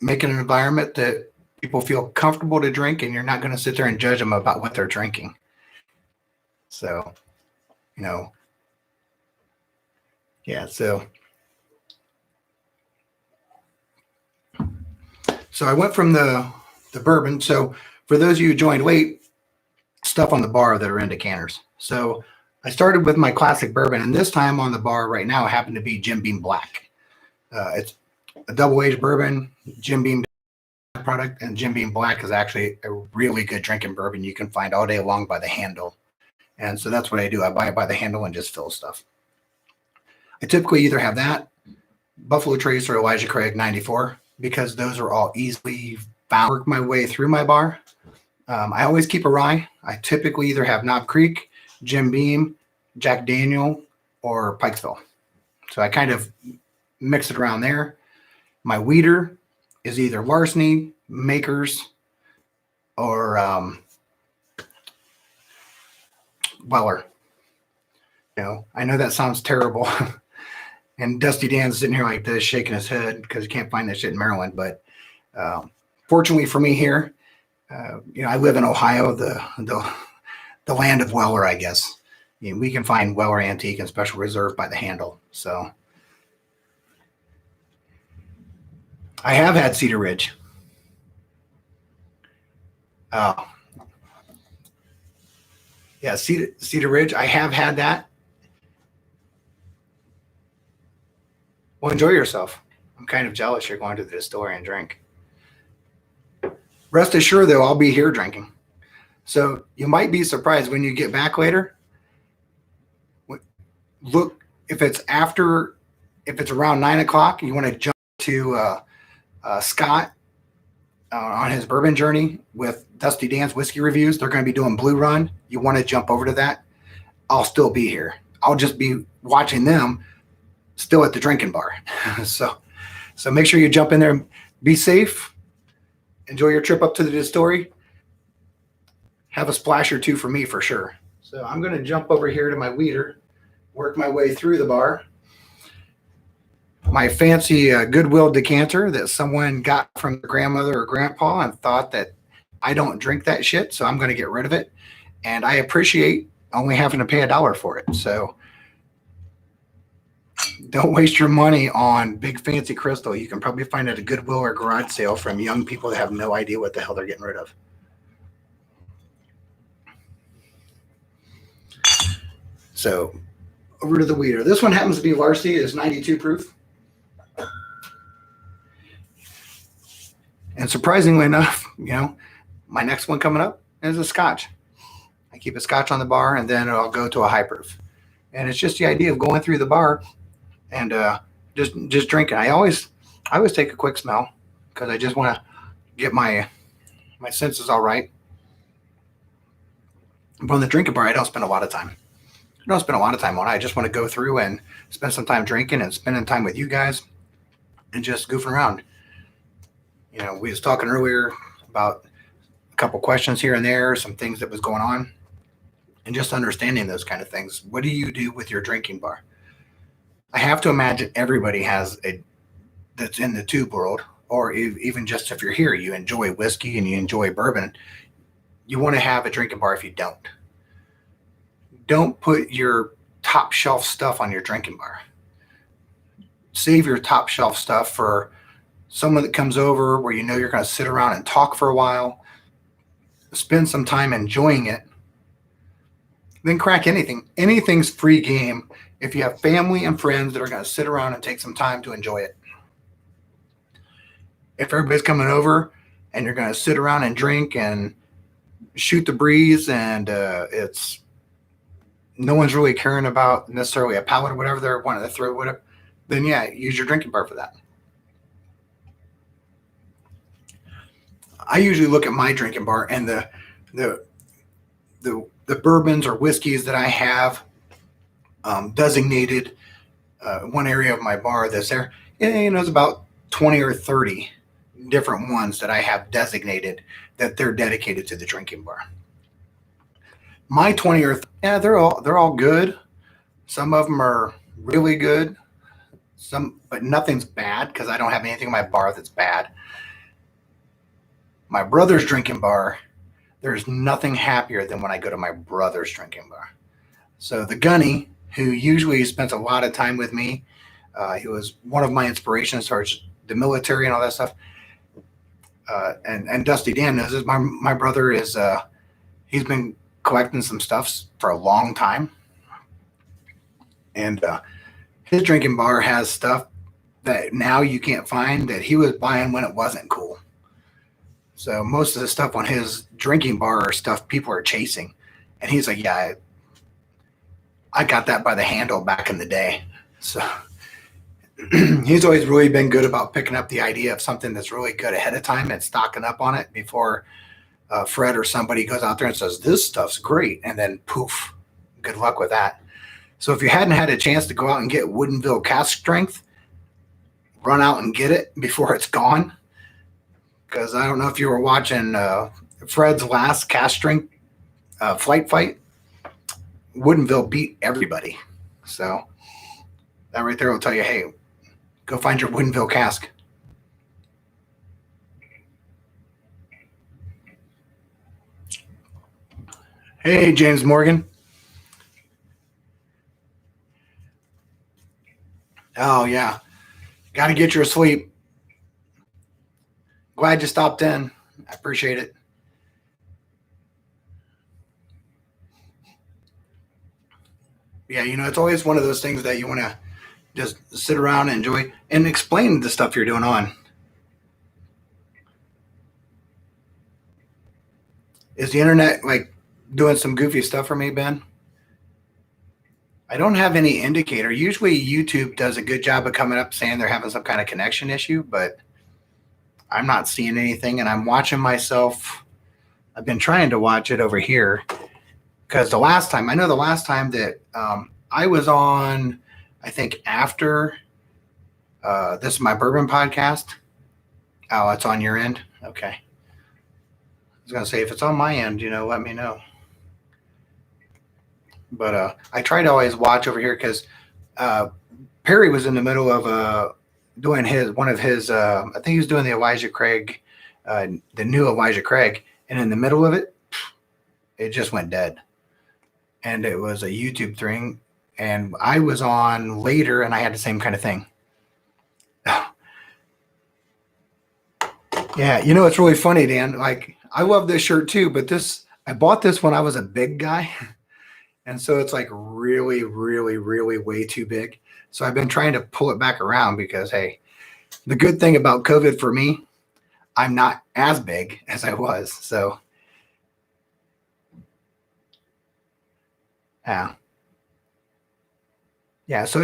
Making an environment that people feel comfortable to drink, and you're not going to sit there and judge them about what they're drinking. So, yeah, so I went from the bourbon. So for those of you who joined late, stuff on the bar that are in decanters. So I started with my classic bourbon, and this time on the bar right now happened to be Jim Beam Black. It's a double-aged bourbon, Jim Beam product, and Jim Beam Black is actually a really good drinking bourbon you can find all day long by the handle. And so that's what I do. I buy it by the handle and just fill stuff. I typically either have that, Buffalo Trace, or Elijah Craig 94, because those are all easily found. Work my way through my bar. I always keep a rye. I typically either have Knob Creek, Jim Beam, Jack Daniel, or Pikesville. So I kind of mix it around there. My weeder is either Larceny, Makers, or Weller. I know that sounds terrible. And Dusty Dan's sitting here like this, shaking his head because he can't find that shit in Maryland. But fortunately for me here, I live in Ohio, the land of Weller, I guess. We can find Weller Antique and Special Reserve by the handle. So I have had Cedar Ridge. Yeah, Cedar Ridge. I have had that. Well, enjoy yourself. I'm kind of jealous you're going to the distillery and drink. Rest assured, though, I'll be here drinking. So you might be surprised when you get back later. Look, if it's around 9 o'clock, you want to jump to Scott on his bourbon journey with Dusty Dan's whiskey reviews. They're going to be doing Blue Run. You want to jump over to that. I'll still be here. I'll just be watching them still at the drinking bar. So make sure you jump in there. Be safe. Enjoy your trip up to the distillery. Have a splash or two for me for sure. So I'm going to jump over here to my weeder, work my way through the bar. My fancy Goodwill decanter that someone got from their grandmother or grandpa and thought that I don't drink that shit, so I'm going to get rid of it. And I appreciate only having to pay $1 for it. So don't waste your money on big fancy crystal. You can probably find it at a Goodwill or garage sale from young people that have no idea what the hell they're getting rid of. So over to the weeder. This one happens to be Larceny. It's 92 proof. And surprisingly enough, my next one coming up is a Scotch. I keep a Scotch on the bar, and then I'll go to a high proof. And it's just the idea of going through the bar and just drinking. I always take a quick smell because I just want to get my senses all right. But on the drinking bar, I don't spend a lot of time. on it. I just want to go through and spend some time drinking and spending time with you guys and just goofing around. We was talking earlier about a couple questions here and there, some things that was going on, and just understanding those kind of things. What do you do with your drinking bar? I have to imagine everybody has that's in the tube world, or even just if you're here, you enjoy whiskey and you enjoy bourbon. You want to have a drinking bar. If you don't put your top shelf stuff on your drinking bar. Save your top shelf stuff for someone that comes over where you're going to sit around and talk for a while, spend some time enjoying it, then crack anything. Anything's free game if you have family and friends that are going to sit around and take some time to enjoy it. If everybody's coming over and you're going to sit around and drink and shoot the breeze and it's no one's really caring about necessarily a palate or whatever they're wanting to throw, whatever, then yeah, use your drinking bar for that. I usually look at my drinking bar and the bourbons or whiskeys that I have designated one area of my bar that's there. It's about 20 or 30 different ones that I have designated that they're dedicated to the drinking bar. My 20 or they're all good. Some of them are really good. But nothing's bad because I don't have anything in my bar that's bad. My brother's drinking bar, there's nothing happier than when I go to my brother's drinking bar. So the Gunny, who usually spends a lot of time with me, he was one of my inspirations towards the military and all that stuff. And Dusty Dan knows this. My brother is he's been collecting some stuff for a long time, and his drinking bar has stuff that now you can't find that he was buying when it wasn't cool. So most of the stuff on his drinking bar are stuff people are chasing, and he's like, "Yeah, I got that by the handle back in the day." So he's always really been good about picking up the idea of something that's really good ahead of time and stocking up on it before Fred or somebody goes out there and says, "This stuff's great." And then poof, good luck with that. So if you hadn't had a chance to go out and get Woodinville cask strength, run out and get it before it's gone. Because I don't know if you were watching Fred's last cask strength flight fight. Woodinville beat everybody. So that right there will tell you, hey, go find your Woodinville cask. Hey, James Morgan. Oh, yeah. Got to get your sleep. Glad you stopped in. I appreciate it. Yeah, it's always one of those things that you want to just sit around and enjoy and explain the stuff you're doing on. Is the internet like doing some goofy stuff for me, Ben? I don't have any indicator. Usually YouTube does a good job of coming up saying they're having some kind of connection issue, but I'm not seeing anything, and I'm watching myself. I've been trying to watch it over here because the last time that I was on, I think after this is my bourbon podcast. Oh, it's on your end? Okay. I was going to say, if it's on my end, let me know. But I try to always watch over here because Perry was in the middle of doing one of his, I think he was doing the Elijah Craig, the new Elijah Craig. And in the middle of it, it just went dead. And it was a YouTube thing. And I was on later and I had the same kind of thing. Yeah, it's really funny, Dan. Like, I love this shirt too, but I bought this when I was a big guy. And so it's like really, really, really way too big. So I've been trying to pull it back around because, hey, the good thing about COVID for me, I'm not as big as I was. So, yeah. Yeah. So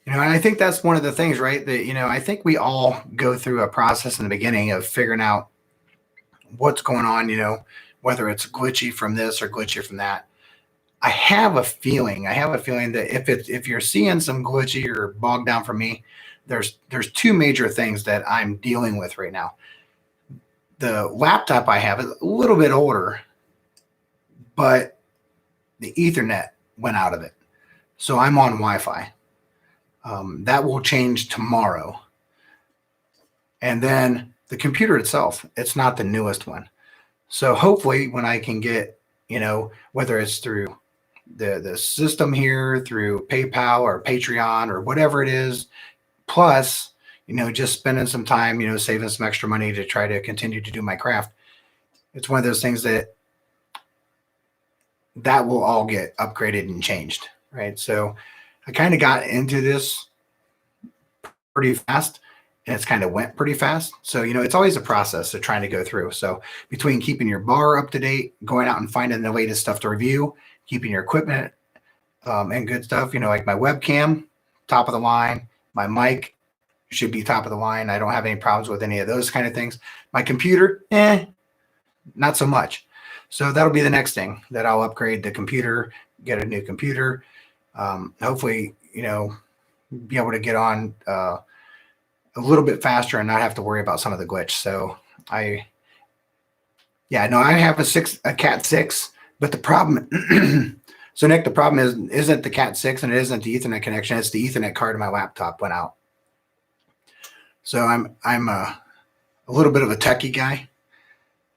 and I think that's one of the things, right? That, I think we all go through a process in the beginning of figuring out what's going on, whether it's glitchy from this or glitchy from that. I have a feeling that if you're seeing some glitchy or bogged down for me, there's two major things that I'm dealing with right now. The laptop I have is a little bit older, but the Ethernet went out of it. So I'm on Wi-Fi. That will change tomorrow. And then the computer itself, it's not the newest one. So hopefully when I can get, whether it's through the system here, through PayPal or Patreon or whatever it is, plus, just spending some time, saving some extra money to try to continue to do my craft. It's one of those things that will all get upgraded and changed, right? So I kind of got into this pretty fast and it's kind of went pretty fast. So, it's always a process of trying to go through. So between keeping your bar up to date, going out and finding the latest stuff to review, keeping your equipment and good stuff, like my webcam, top of the line, my mic should be top of the line. I don't have any problems with any of those kind of things. My computer, not so much. So that'll be the next thing that I'll upgrade the computer, get a new computer. Hopefully, be able to get on a little bit faster and not have to worry about some of the glitch. So I have a Cat 6, but the problem, so Nick, the problem isn't the Cat 6 and it isn't the Ethernet connection. It's the Ethernet card in my laptop went out. So I'm a little bit of a techie guy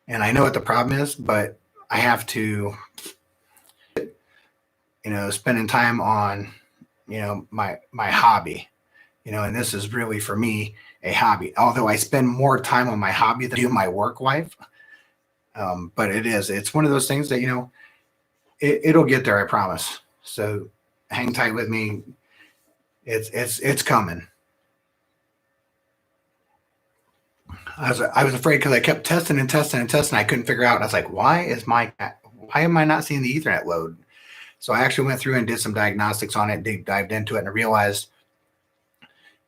and I know what the problem is, but I have to, spending time on, my hobby, and this is really for me a hobby, although I spend more time on my hobby than I do my work life. But it's one of those things that, it'll get there. I promise. So hang tight with me. It's coming. I was afraid because I kept testing and testing and testing. I couldn't figure out. And I was like, why am I not seeing the Ethernet load? So I actually went through and did some diagnostics on it, dived into it, and I realized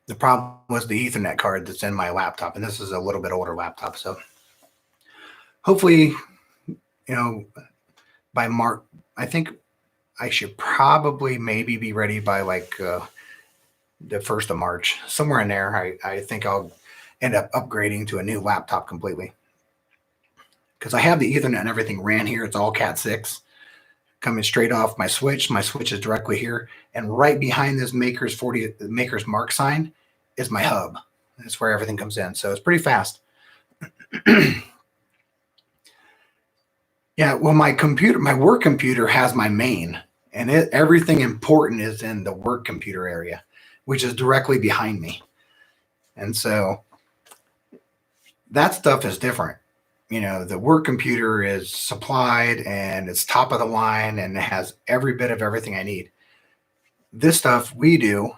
the problem was the Ethernet card that's in my laptop. And this is a little bit older laptop. So hopefully, by March, I think I should probably maybe be ready by like the 1st of March, somewhere in there. I think I'll end up upgrading to a new laptop completely because I have the Ethernet and everything ran here. It's all Cat 6 coming straight off my switch. My switch is directly here. And right behind this Maker's 40, Maker's Mark sign is my hub. That's where everything comes in. So it's pretty fast. Yeah, well, my computer, my work computer has my main, and everything important is in the work computer area, which is directly behind me. And so that stuff is different. The work computer is supplied and it's top of the line and it has every bit of everything I need. This stuff we do,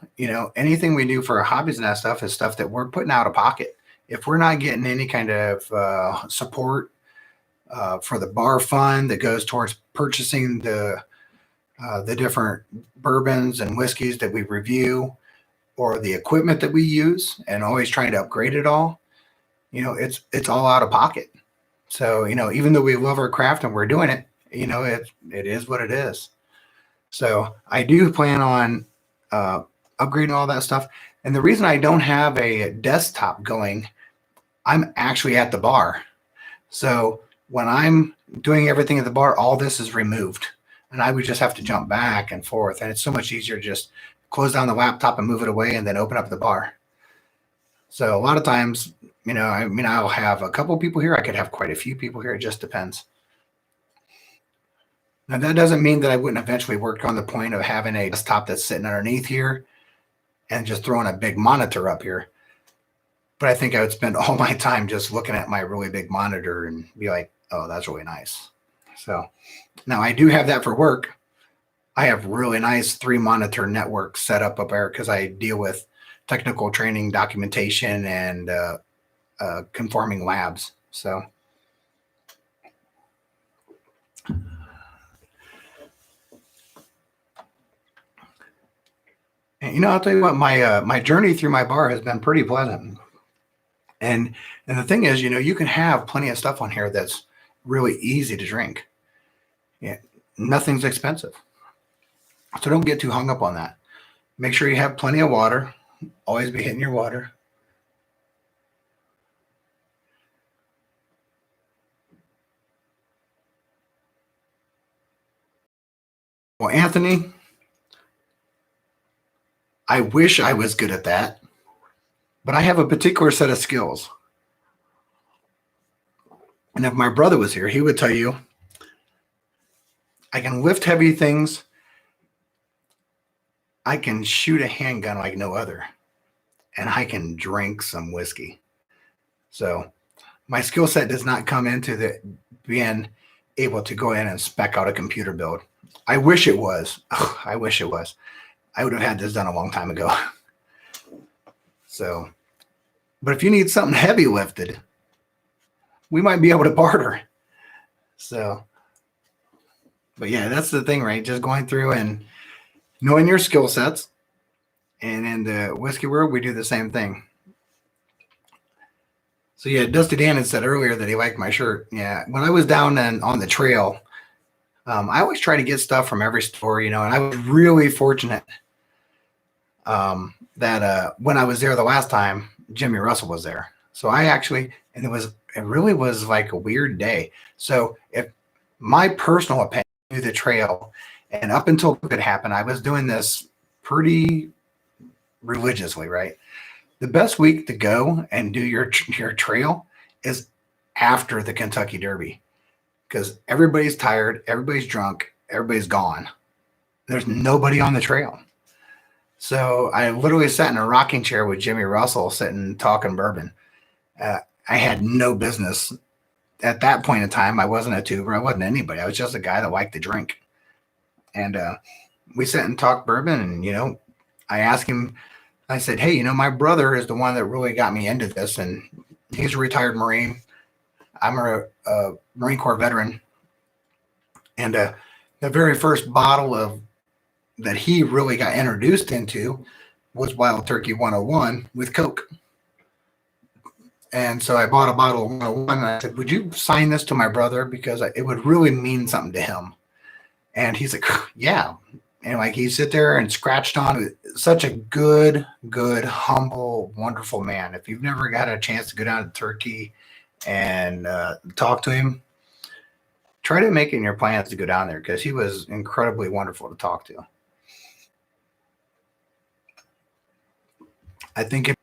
anything we do for our hobbies and that stuff is stuff that we're putting out of pocket. If we're not getting any kind of support for the bar fund that goes towards purchasing the different bourbons and whiskeys that we review, or the equipment that we use, and always trying to upgrade it all, it's all out of pocket. So even though we love our craft and we're doing it, it is what it is. So I do plan on upgrading all that stuff. And the reason I don't have a desktop going, I'm actually at the bar. So when I'm doing everything at the bar, all this is removed. And I would just have to jump back and forth. And it's so much easier to just close down the laptop and move it away and then open up the bar. So a lot of times, I'll have a couple people here. I could have quite a few people here. It just depends. Now, that doesn't mean that I wouldn't eventually work on the point of having a desktop that's sitting underneath here and just throwing a big monitor up here. But I think I would spend all my time just looking at my really big monitor and be like, oh, that's really nice. So now I do have that for work. I have really nice 3-monitor network set up there because I deal with technical training, documentation, and conforming labs. So and, I'll tell you what, my journey through my bar has been pretty pleasant. And the thing is, you can have plenty of stuff on here that's really easy to drink. Yeah, nothing's expensive. So don't get too hung up on that. Make sure you have plenty of water. Always be hitting your water. Well, Anthony, I wish I was good at that, but I have a particular set of skills. And if my brother was here, he would tell you I can lift heavy things. I can shoot a handgun like no other, and I can drink some whiskey. So my skill set does not come into the being able to go in and spec out a computer build. I wish it was. Oh, I wish it was. I would have had this done a long time ago. So, but if you need something heavy lifted, we might be able to barter. So, but yeah, that's the thing, right? Just going through and knowing your skill sets. And in the whiskey world, we do the same thing. So yeah, Dusty Dan had said earlier that he liked my shirt. Yeah, when I was down on the trail, I always try to get stuff from every store, and I was really fortunate that when I was there the last time, Jimmy Russell was there. So and it really was like a weird day. So if my personal opinion through the trail, and up until it could happen, I was doing this pretty religiously, right? The best week to go and do your trail is after the Kentucky Derby, because everybody's tired, everybody's drunk, everybody's gone. There's nobody on the trail. So I literally sat in a rocking chair with Jimmy Russell sitting talking bourbon. I had no business at that point in time. I wasn't a tuber. I wasn't anybody. I was just a guy that liked to drink. And we sat and talked bourbon. And, I asked him, I said, hey, my brother is the one that really got me into this. And he's a retired Marine. I'm a Marine Corps veteran. And the very first bottle that he really got introduced into was Wild Turkey 101 with Coke. And so I bought a bottle of 101 and I said, would you sign this to my brother? Because it would really mean something to him. And he's like, yeah. And like he sit there and scratched on it. Such a good, humble, wonderful man. If you've never got a chance to go down to Turkey and talk to him, try to make it in your plans to go down there because he was incredibly wonderful to talk to. I think,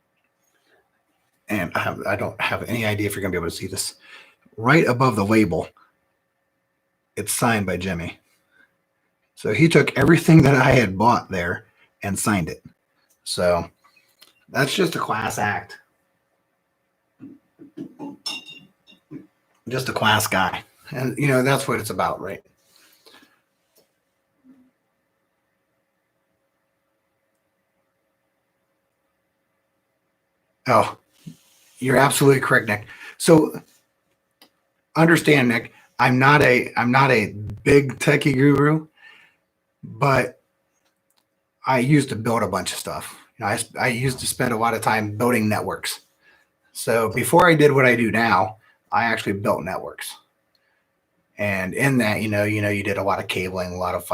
and I don't have any idea if you're going to be able to see this. Right above the label, it's signed by Jimmy. So he took everything that I had bought there and signed it. So that's just a class act. Just a class guy. And, you know, that's what it's about, right? Oh, you're absolutely correct, Nick. So understand, Nick, I'm not a big techie guru, but I used to build a bunch of stuff. You know, I used to spend a lot of time building networks. So before I did what I do now, I actually built networks. And in that, you did a lot of cabling, a lot of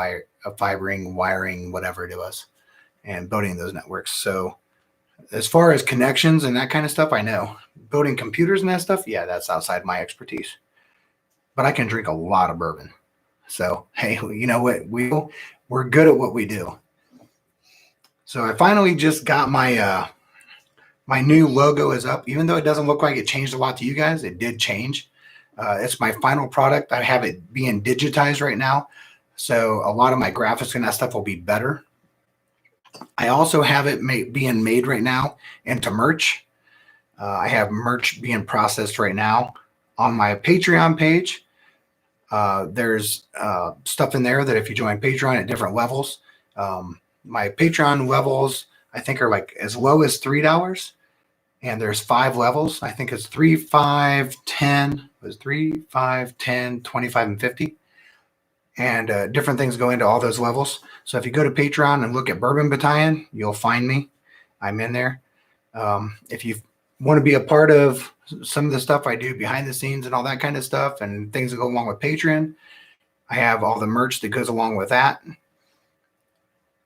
fibering, wiring, whatever it was, and building those networks. So as far as connections and that kind of stuff, I know. Building computers and that stuff, yeah, that's outside my expertise. But I can drink a lot of bourbon. So hey, you know what? We're good at what we do. So I finally just got my my new logo is up. Even though it doesn't look like it changed a lot to you guys, it did change. It's my final product. I have it being digitized right now. So a lot of my graphics and that stuff will be better. I also have it being made right now into merch. I have merch being processed right now on my Patreon page. There's stuff in there that if you join Patreon at different levels, my Patreon levels, I think are like as low as $3. And there's 5 levels. I think it's 3, 5, 10. It was 3, 5, 10, 25, and 50. And different things go into all those levels. So if you go to Patreon and look at Bourbon Battalion, you'll find me. I'm in there. If you want to be a part of some of the stuff I do behind the scenes and all that kind of stuff and things that go along with Patreon, I have all the merch that goes along with that.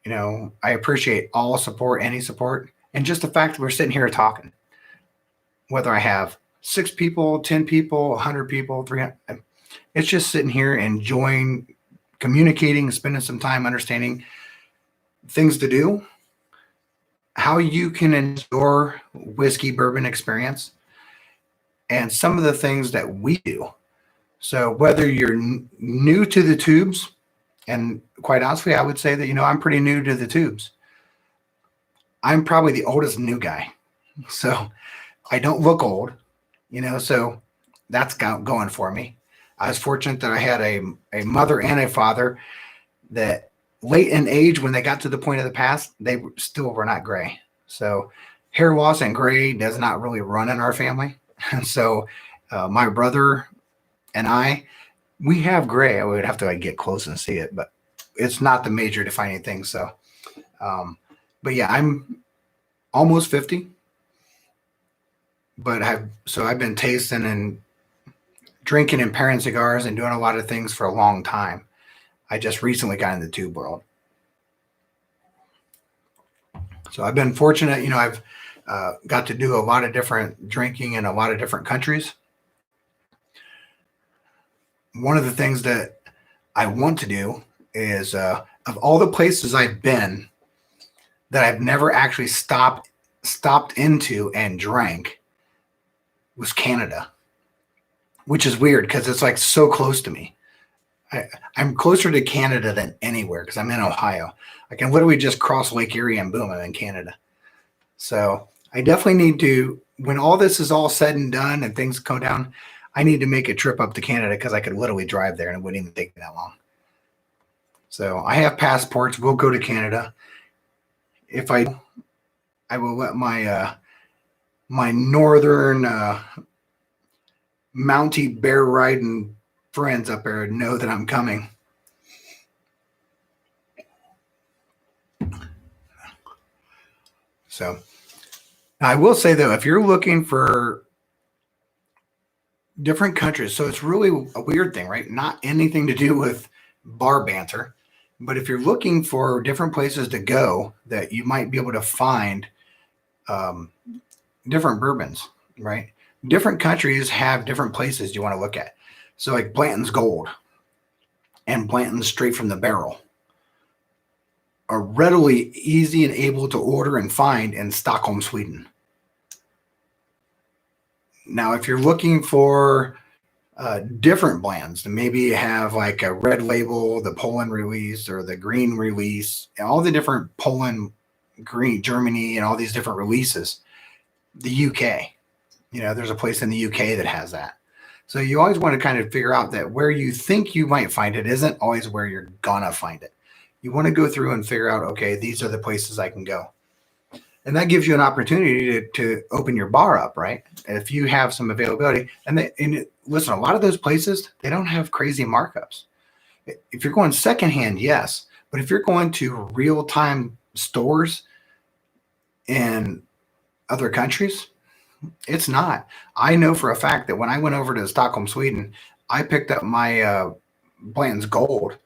You know, I appreciate all support, any support, and just the fact that we're sitting here talking. Whether I have 6 people, 10 people, 100 people, 300, it's just sitting here enjoying communicating, spending some time understanding things to do, how you can enjoy your whiskey bourbon experience, and some of the things that we do. So whether you're new to the tubes, and quite honestly, I would say that, I'm pretty new to the tubes. I'm probably the oldest new guy. So I don't look old, so that's going for me. I was fortunate that I had a mother and a father that late in age, when they got to the point of the past, they still were not gray. So hair loss and gray does not really run in our family. And so my brother and we have gray. I would have to get close and see it, but it's not the major defining thing. So, but yeah, I'm almost 50. But I've been tasting and drinking and pairing cigars and doing a lot of things for a long time. I just recently got in the tube world. So I've been fortunate, I've got to do a lot of different drinking in a lot of different countries. One of the things that I want to do is of all the places I've been that I've never actually stopped into and drank was Canada, which is weird because it's like so close to me. I'm closer to Canada than anywhere because I'm in Ohio. I can literally just cross Lake Erie and boom, I'm in Canada. So I definitely need to, when all this is all said and done and things go down, I need to make a trip up to Canada because I could literally drive there and it wouldn't even take me that long. So I have passports. We'll go to Canada. If I will let my my northern Mountie bear riding friends up there know that I'm coming. So I will say though, if you're looking for different countries, so it's really a weird thing, right? Not anything to do with bar banter. But if you're looking for different places to go that you might be able to find um, different bourbons, right? Different countries have different places you want to look at. So like Blanton's Gold and Blanton's Straight from the Barrel are readily easy and able to order and find in Stockholm, Sweden. Now, if you're looking for different blends, maybe you have like a red label, the Poland release, or the green release, and all the different Poland, green, Germany, and all these different releases. The UK, there's a place in the UK that has that. So you always want to kind of figure out that where you think you might find it isn't always where you're gonna find it. You want to go through and figure out, okay, these are the places I can go. And that gives you an opportunity to open your bar up, right? If you have some availability. Listen, a lot of those places, they don't have crazy markups. If you're going secondhand, yes. But if you're going to real-time stores in other countries, it's not. I know for a fact that when I went over to Stockholm, Sweden, I picked up my Blanton's Gold,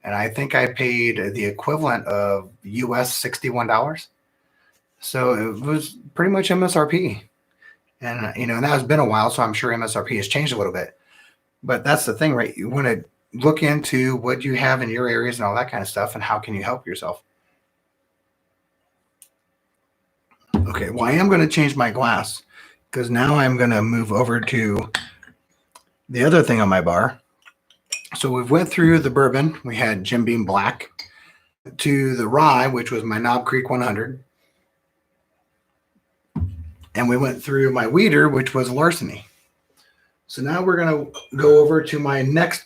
and I think I paid the equivalent of US $61. So it was pretty much MSRP. And, and that has been a while, so I'm sure MSRP has changed a little bit. But that's the thing, right? You want to look into what you have in your areas and all that kind of stuff, and how can you help yourself. Okay, well, I am going to change my glass because now I'm going to move over to the other thing on my bar. So we've went through the bourbon. We had Jim Beam Black, to the rye, which was my Knob Creek 100. And we went through my weeder, which was Larceny. So now we're going to go over to my next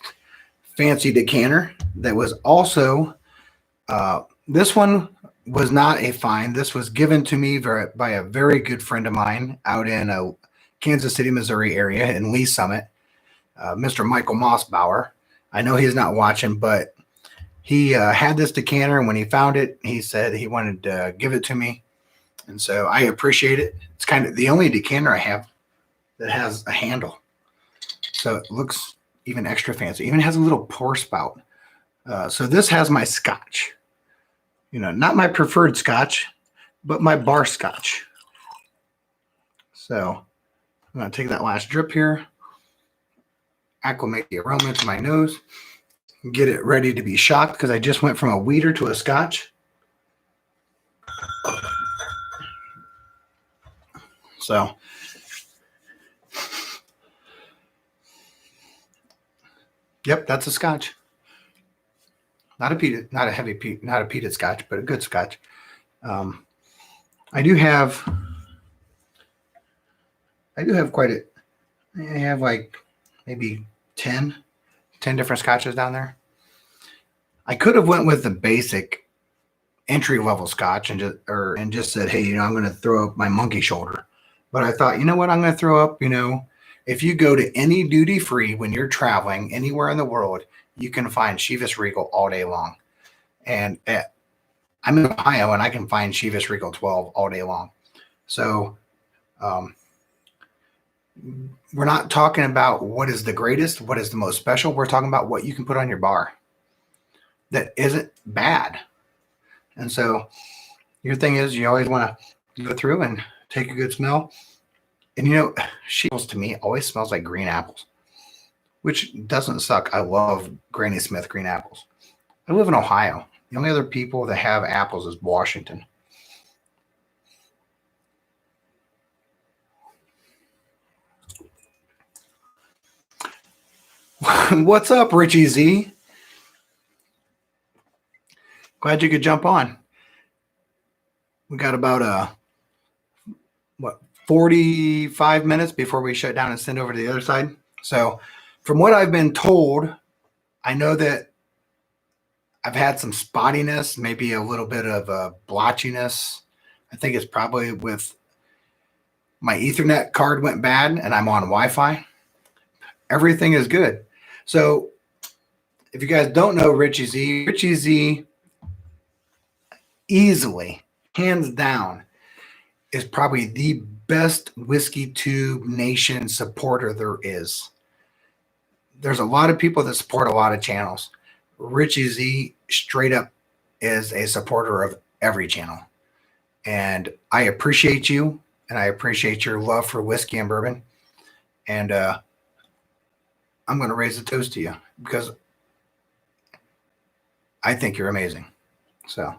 fancy decanter that was also, this one was not a find. This was given to me by a very good friend of mine out in Kansas City, Missouri area in Lee Summit, Mr. Michael Mossbauer. I know he's not watching, but he had this decanter, and when he found it, he said he wanted to give it to me. And so I appreciate it. It's kind of the only decanter I have that has a handle. So it looks even extra fancy. It even has a little pour spout. So this has my scotch. Not my preferred scotch, but my bar scotch. So I'm going to take that last drip here, acclimate the aroma to my nose, get it ready to be shocked because I just went from a weeder to a scotch. So yep, that's a scotch. Not a peated scotch, but a good scotch. I do have quite a, I have like maybe 10 different scotches down there. I could have went with the basic entry level scotch and just said, hey, I'm going to throw up my monkey shoulder. But I thought, what, I'm going to throw up, if you go to any duty free when you're traveling anywhere in the world, you can find Chivas Regal all day long. And I'm in Ohio, and I can find Chivas Regal 12 all day long. So we're not talking about what is the greatest, what is the most special. We're talking about what you can put on your bar that isn't bad. And so your thing is you always want to go through and take a good smell. And Shields to me always smells like green apples, which doesn't suck. I love Granny Smith green apples. I live in Ohio. The only other people that have apples is Washington. What's up, Richie Z? Glad you could jump on. We got about 45 minutes before we shut down and send over to the other side. So from what I've been told, I know that I've had some spottiness, maybe a little bit of blotchiness. I think it's probably with my Ethernet card went bad and I'm on Wi-Fi. Everything is good. So if you guys don't know Richie Z easily, hands down, is probably the best Whiskey Tube Nation supporter there is. There's a lot of people that support a lot of channels. Richie Z straight up is a supporter of every channel. And I appreciate you, and I appreciate your love for whiskey and bourbon. And I'm going to raise a toast to you because I think you're amazing. So,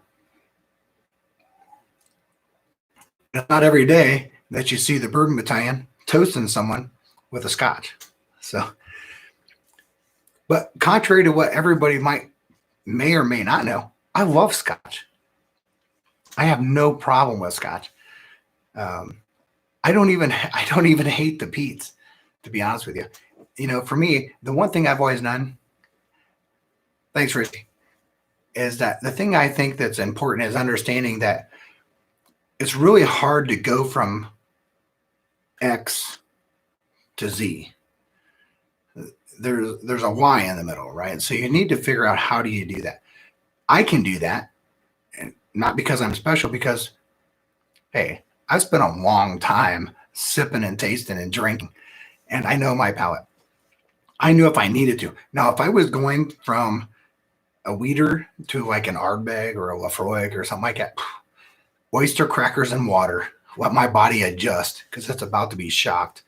not every day that you see the Bourbon Battalion toasting someone with a scotch. So, but contrary to what everybody may or may not know, I love scotch. I have no problem with scotch. I don't even hate the peats, to be honest with you. You know, for me, the one thing I've always done, thanks, Richie, is that the thing I think that's important is understanding that it's really hard to go from X to Z. There's a Y in the middle, right? So you need to figure out how do you do that. I can do that, and not because I'm special, because hey, I spent a long time sipping and tasting and drinking, and I know my palate. I knew if I needed to. Now, if I was going from a weeder to like an Ardbeg or a Lafroig or something like that, oyster crackers and water, let my body adjust because it's about to be shocked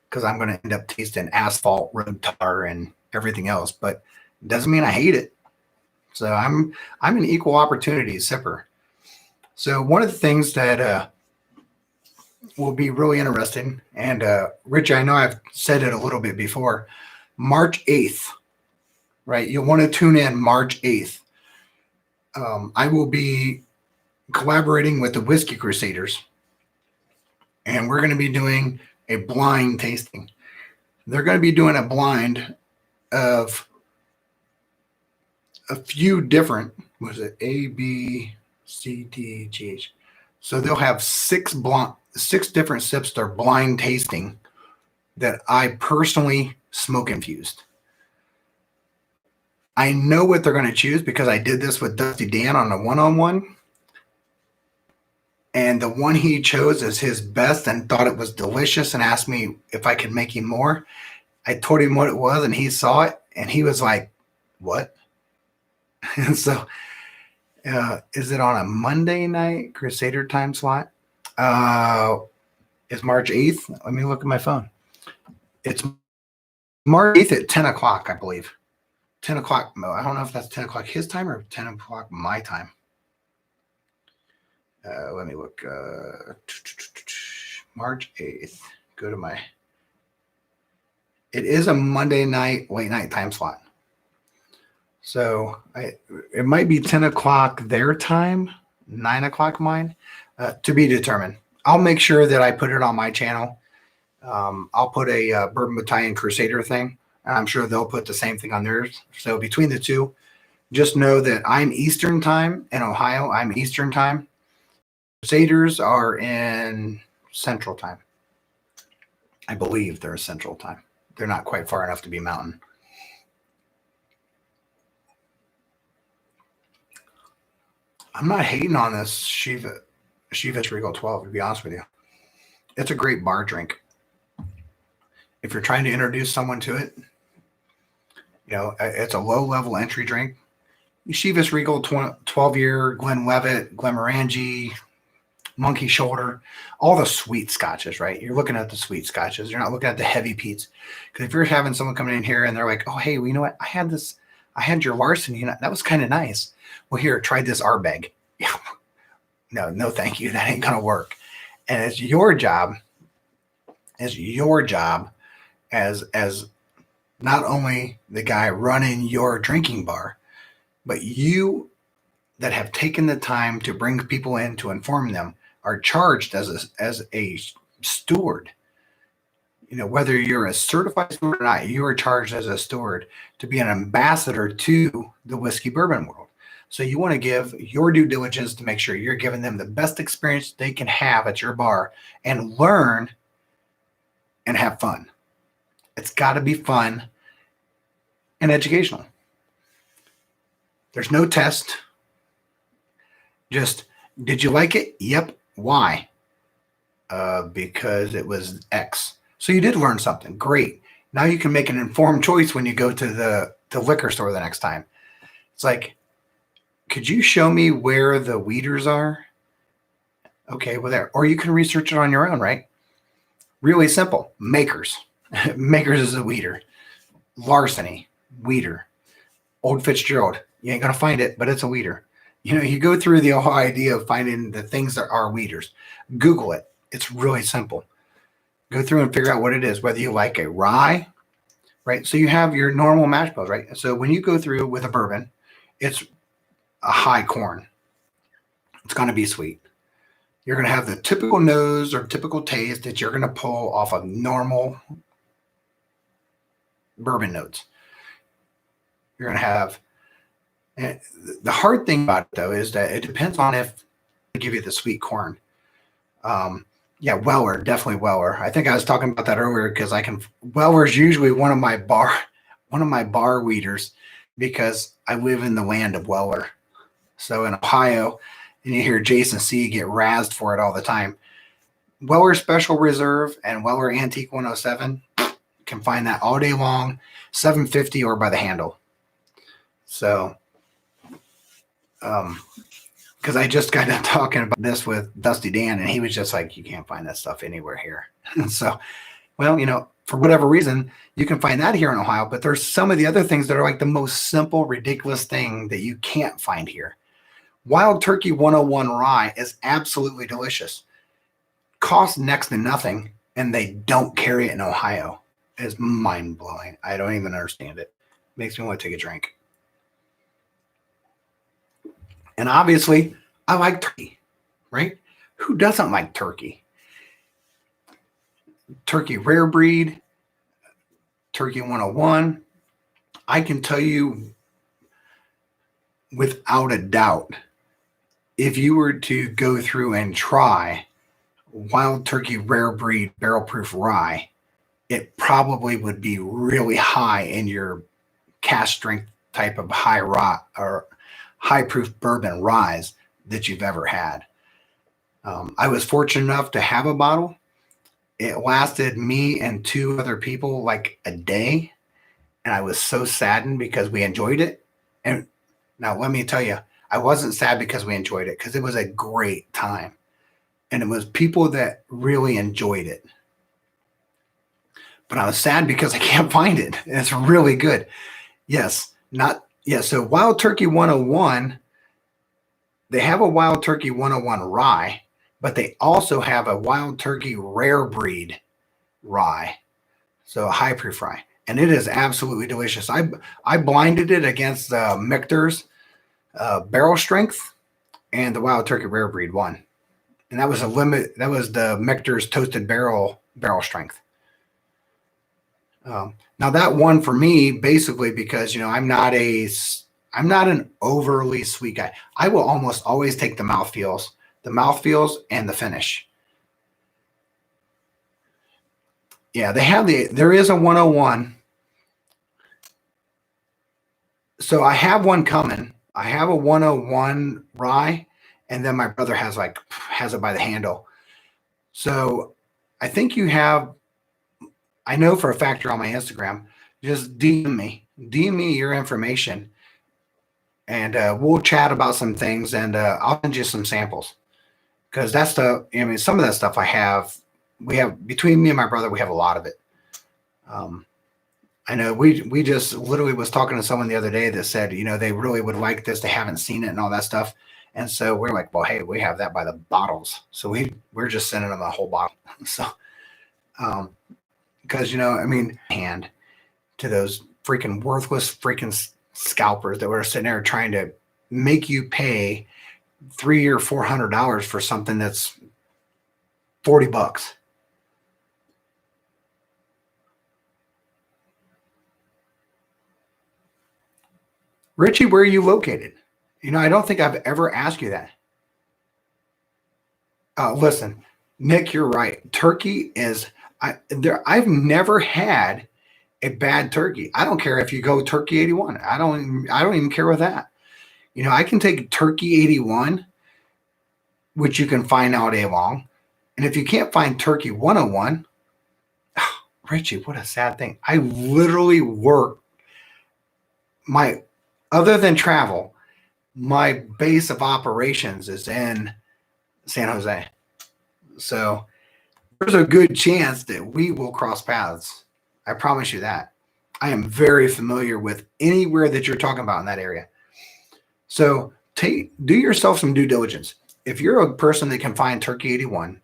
because I'm going to end up tasting asphalt, road tar, and everything else. But it doesn't mean I hate it. So I'm an equal opportunity sipper. So one of the things that will be really interesting, and Rich, I know I've said it a little bit before, March 8th, right? You'll want to tune in March 8th. I will be collaborating with the Whiskey Crusaders, and we're going to be doing a blind tasting. They're going to be doing a blind of a few different, was it A, B, C, D, G, H? So they'll have six different sips they're blind tasting that I personally smoke infused. I know what they're going to choose because I did this with Dusty Dan on a one-on-one. And the one he chose as his best and thought it was delicious and asked me if I could make him more. I told him what it was and he saw it and he was like, what? And so is it on a Monday night Crusader time slot? It's March 8th. Let me look at my phone. It's March 8th at 10 o'clock, I believe. 10 o'clock. I don't know if that's 10 o'clock his time or 10 o'clock my time. Let me look. March 8th. Go to my. It is a Monday night, late night time slot. So it might be 10 o'clock their time, 9 o'clock mine, to be determined. I'll make sure that I put it on my channel. I'll put a Bourbon Battalion Crusader thing. I'm sure they'll put the same thing on theirs. So between the two, just know that I'm Eastern time in Ohio. I'm Eastern time. Crusaders are in Central time. I believe they're Central time. They're not quite far enough to be Mountain. I'm not hating on this Chivas Regal 12, to be honest with you. It's a great bar drink. If you're trying to introduce someone to it, you know, it's a low-level entry drink. Chivas Regal 12-year, Glenlivet, Glenmorangie, Monkey Shoulder, all the sweet scotches, right? You're looking at the sweet scotches. You're not looking at the heavy peats. Because if you're having someone coming in here and they're like, oh, hey, well, you know what? I had your Larson, you know, that was kind of nice. Well, here, try this Ardbeg. No, thank you. That ain't going to work. And it's your job as not only the guy running your drinking bar, but you that have taken the time to bring people in to inform them are charged as a steward. You know, whether you're a certified steward or not, you are charged as a steward to be an ambassador to the whiskey bourbon world. So you want to give your due diligence to make sure you're giving them the best experience they can have at your bar and learn and have fun. It's got to be fun and educational. There's no test. Just, did you like it? Yep. Why? Because it was X. So you did learn something. Great. Now you can make an informed choice when you go to the liquor store the next time. It's like, could you show me where the weeders are? Okay, well, there. Or you can research it on your own, right? Really simple. Makers. Makers is a weeder. Larceny, weeder. Old Fitzgerald. You ain't going to find it, but it's a weeder. You go through the whole idea of finding the things that are weeders. Google it. It's really simple. Go through and figure out what it is, whether you like a rye, right? So you have your normal mash bills, right? So when you go through with a bourbon, it's a high corn. It's going to be sweet. You're going to have the typical nose or typical taste that you're going to pull off of normal bourbon notes. You're going to have, and the hard thing about it though is that it depends on if they give you the sweet corn. Yeah, Weller, definitely Weller. I think I was talking about that earlier because Weller is usually one of my bar weeders because I live in the land of Weller. So in Ohio, and you hear Jason C. get razzed for it all the time. Weller Special Reserve and Weller Antique 107, can find that all day long, $7.50 or by the handle. So, because I just got done talking about this with Dusty Dan, and he was just like, you can't find that stuff anywhere here. So, well, for whatever reason, you can find that here in Ohio, but there's some of the other things that are like the most simple, ridiculous thing that you can't find here. Wild Turkey 101 Rye is absolutely delicious. Costs next to nothing, and they don't carry it in Ohio. It's mind-blowing. I don't even understand it. Makes me want to take a drink. And obviously, I like turkey, right? Who doesn't like turkey? Turkey Rare Breed, Turkey 101. I can tell you without a doubt, if you were to go through and try Wild Turkey Rare Breed Barrel Proof Rye, it probably would be really high in your cask strength type of high rye or high proof bourbon ryes that you've ever had. I was fortunate enough to have a bottle. It lasted me and two other people like a day, and I was so saddened because we enjoyed it. And now let me tell you, I wasn't sad because we enjoyed it, because it was a great time. And it was people that really enjoyed it. But I was sad because I can't find it. And it's really good. So Wild Turkey 101, they have a Wild Turkey 101 Rye, but they also have a Wild Turkey Rare Breed Rye. So a high proof rye. And it is absolutely delicious. I blinded it against the Michter's barrel strength, and the Wild Turkey Rare Breed won. And that was a limit. That was the Michter's toasted barrel strength. Now that won for me basically because I'm not an overly sweet guy. I will almost always take the mouthfeels and the finish. Yeah, there is a 101. So I have one coming. I have a 101 rye, and then my brother has it by the handle. So I think I know for a fact you're on my Instagram. Just DM me your information, and we'll chat about some things, and I'll send you some samples. Because some of that stuff we have between me and my brother, we have a lot of it. I know we just literally was talking to someone the other day that said, they really would like this. They haven't seen it and all that stuff. And so we're like, well, hey, we have that by the bottles. So we're just sending them a whole bottle. So, because, hand to those freaking worthless freaking scalpers that were sitting there trying to make you pay $300 or $400 for something that's $40. Richie, where are you located? I don't think I've ever asked you that. Listen, Nick, you're right. Turkey is I've never had a bad turkey. I don't care if you go Turkey 81. I don't even care with that. I can take Turkey 81, which you can find all day long. And if you can't find Turkey 101, Richie, what a sad thing. I literally work Other than travel, my base of operations is in San Jose. So there's a good chance that we will cross paths. I promise you that. I am very familiar with anywhere that you're talking about in that area. So do yourself some due diligence. If you're a person that can find Turkey 81,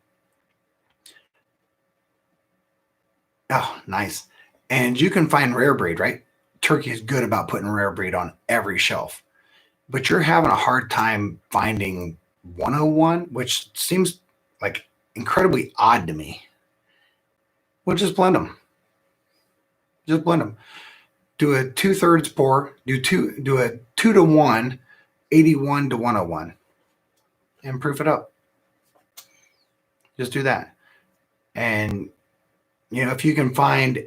oh, nice. And you can find rare breed, right? Turkey is good about putting rare breed on every shelf. But you're having a hard time finding 101, which seems like incredibly odd to me. Well, just blend them. Just blend them. Do a 2/3 pour. Do a 2-to-1, 81 to 101, and proof it up. Just do that. And if you can find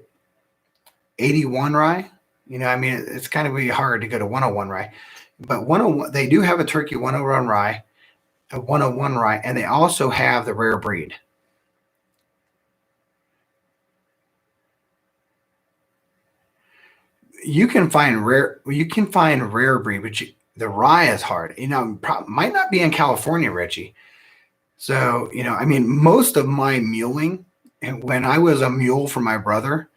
81 rye, I mean, it's kind of really hard to go to 101 rye, but 101, they do have a Turkey 101 rye, a 101 rye, and they also have the rare breed. You can find rare breed, but the rye is hard. Might not be in California, Richie. So, I mean, most of my muling, and when I was a mule for my brother,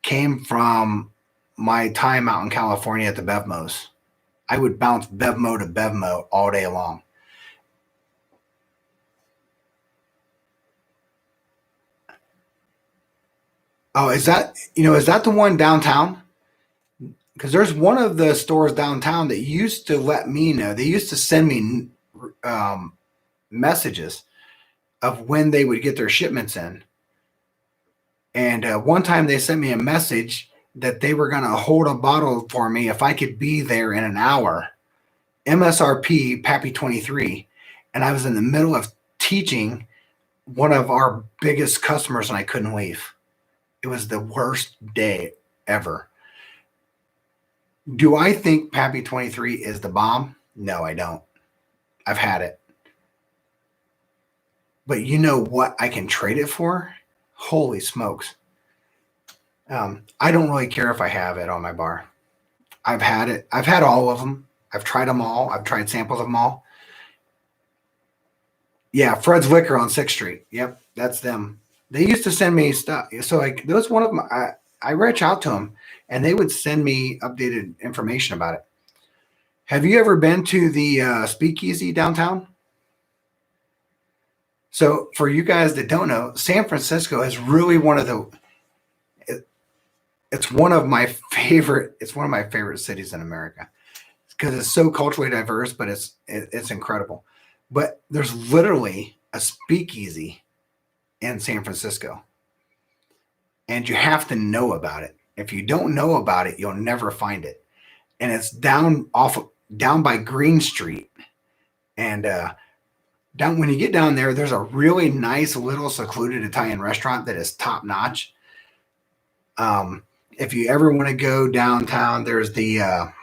came from my time out in California at the Bevmos. I would bounce Bevmo to Bevmo all day long. Oh, is that the one downtown? Because there's one of the stores downtown that used to let me know. They used to send me messages of when they would get their shipments in. And one time they sent me a message that they were going to hold a bottle for me if I could be there in an hour. MSRP Pappy 23. And I was in the middle of teaching one of our biggest customers and I couldn't leave. It was the worst day ever. Do I think Pappy 23 is the bomb? No, I don't. I've had it. But you know what I can trade it for? Holy smokes. I don't really care if I have it on my bar. I've had it. I've had all of them. I've tried them all. I've tried samples of them all. Yeah, Fred's Liquor on 6th Street. Yep, that's them. They used to send me stuff. So like there was one of them. I reach out to them and they would send me updated information about it. Have you ever been to the Speakeasy downtown? So for you guys that don't know, San Francisco is really one of the. It's one of my favorite. It's one of my favorite cities in America because it's so culturally diverse, but it's incredible. But there's literally a speakeasy in San Francisco, and you have to know about it. If you don't know about it, you'll never find it. And it's down by Green Street, and down when you get down there, there's a really nice little secluded Italian restaurant that is top notch. If you ever want to go downtown, there's the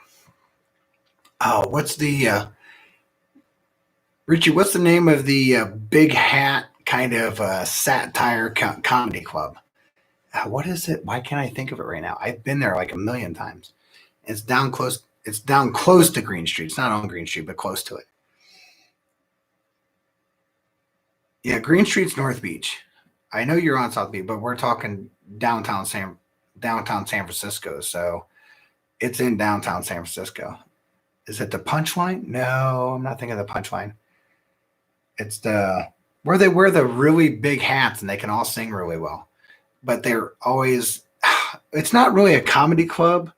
Richie? What's the name of the big hat kind of satire comedy club? What is it? Why can't I think of it right now? I've been there like a million times. It's down close. It's down close to Green Street. It's not on Green Street, but close to it. Yeah, Green Street's North Beach. I know you're on South Beach, but we're talking downtown San Francisco. So it's in downtown San Francisco. Is it the Punchline? No, I'm not thinking of the Punchline. It's where they wear the really big hats and they can all sing really well. But they're always. It's not really a comedy club.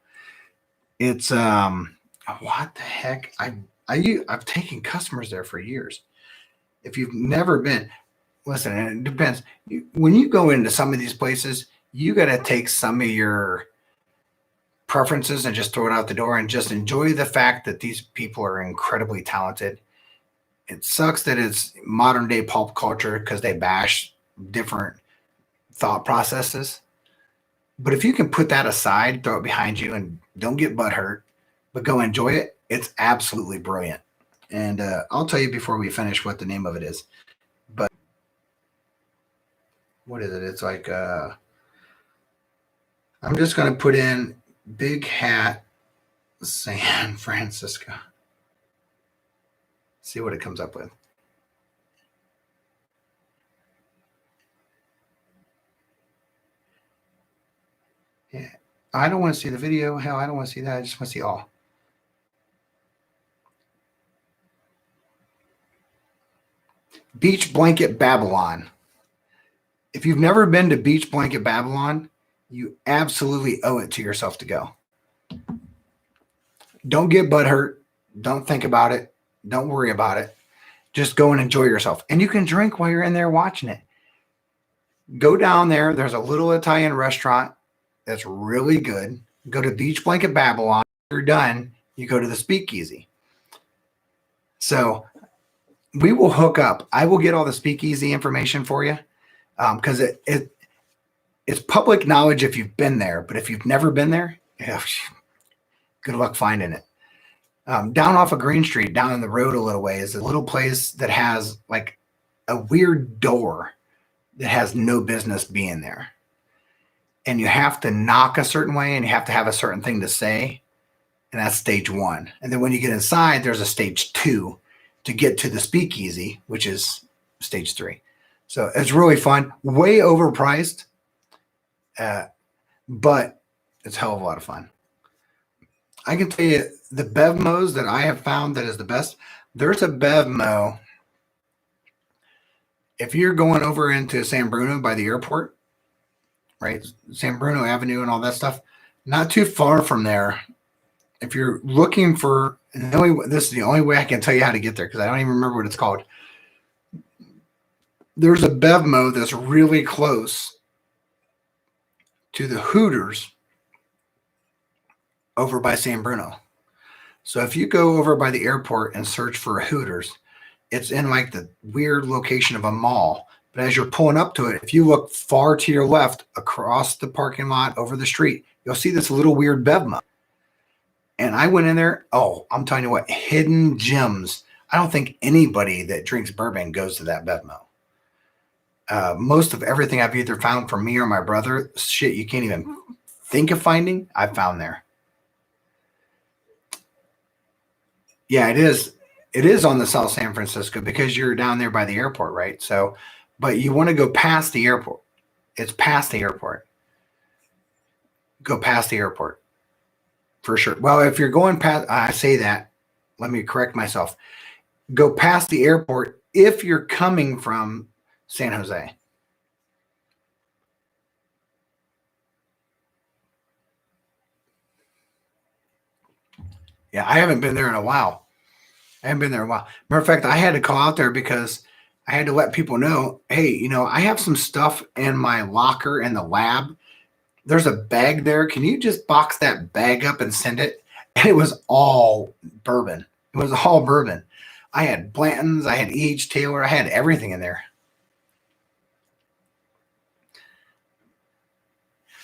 It's what the heck? I've taken customers there for years. If you've never been, listen, and it depends. When you go into some of these places, you got to take some of your preferences and just throw it out the door and just enjoy the fact that these people are incredibly talented. It sucks that it's modern day pulp culture because they bash different thought processes. But if you can put that aside, throw it behind you, and don't get butthurt, but go enjoy it, it's absolutely brilliant. And I'll tell you before we finish what the name of it is. But what is it? It's like I'm just going to put in big hat San Francisco. See what it comes up with. Yeah. I don't want to see the video. Hell, I don't want to see that. I just want to see all. Beach Blanket Babylon. If you've never been to Beach Blanket Babylon, you absolutely owe it to yourself to go. Don't get butthurt. Don't think about it. Don't worry about it. Just go and enjoy yourself. And you can drink while you're in there watching it. Go down there. There's a little Italian restaurant that's really good. Go to Beach Blanket Babylon. When you're done, you go to the Speakeasy. So we will hook up. I will get all the Speakeasy information for you because it's public knowledge if you've been there. But if you've never been there, good luck finding it. Down off of Green Street, down the road a little way, is a little place that has like a weird door that has no business being there. And you have to knock a certain way and you have to have a certain thing to say. And that's stage 1. And then when you get inside, there's a stage 2 to get to the Speakeasy, which is stage 3. So it's really fun, way overpriced, but it's a hell of a lot of fun. I can tell you the Bevmos that I have found that is the best. There's a Bevmo. If you're going over into San Bruno by the airport, right? San Bruno Avenue and all that stuff, not too far from there. If you're looking for, this is the only way I can tell you how to get there because I don't even remember what it's called. There's a Bevmo that's really close to the Hooters over by San Bruno. So if you go over by the airport and search for a Hooters, it's in like the weird location of a mall. But as you're pulling up to it, if you look far to your left across the parking lot over the street, you'll see this little weird Bevmo. And I went in there. Oh, I'm telling you what, hidden gems. I don't think anybody that drinks bourbon goes to that Bevmo. Most of everything I've either found for me or my brother, shit you can't even think of finding, I've found there. Yeah, it is. It is on the South San Francisco because you're down there by the airport, right? So, but you want to go past the airport. It's past the airport. Go past the airport for sure. Well, if you're going past, I say that, let me correct myself. Go past the airport if you're coming from San Jose. Yeah, I haven't been there in a while. Matter of fact, I had to call out there because I had to let people know, hey, I have some stuff in my locker in the lab. There's a bag there. Can you just box that bag up and send it? And it was all bourbon. I had Blanton's, I had E.H. Taylor, I had everything in there.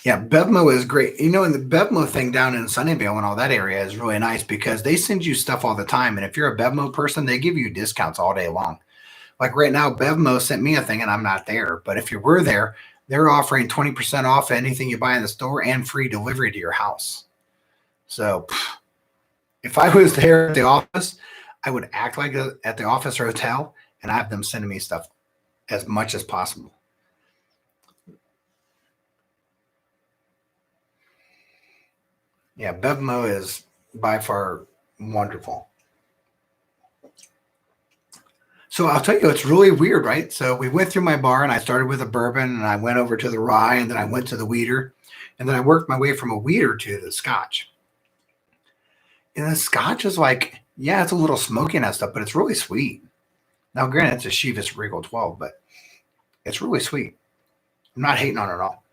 Yeah, Bevmo is great. And the Bevmo thing down in Sunnyvale and all that area is really nice because they send you stuff all the time. And if you're a Bevmo person, they give you discounts all day long. Like right now, Bevmo sent me a thing and I'm not there. But if you were there, they're offering 20% off anything you buy in the store and free delivery to your house. So if I was there at the office, I would act like at the office or hotel and have them sending me stuff as much as possible. Yeah, Bevmo is by far wonderful. So I'll tell you, it's really weird, right? So we went through my bar and I started with a bourbon and I went over to the rye and then I went to the wheater and then I worked my way from a wheater to the scotch. And the scotch is like, yeah, it's a little smoky and that stuff, but it's really sweet. Now, granted, it's a Chivas Regal 12, but it's really sweet. I'm not hating on it at all.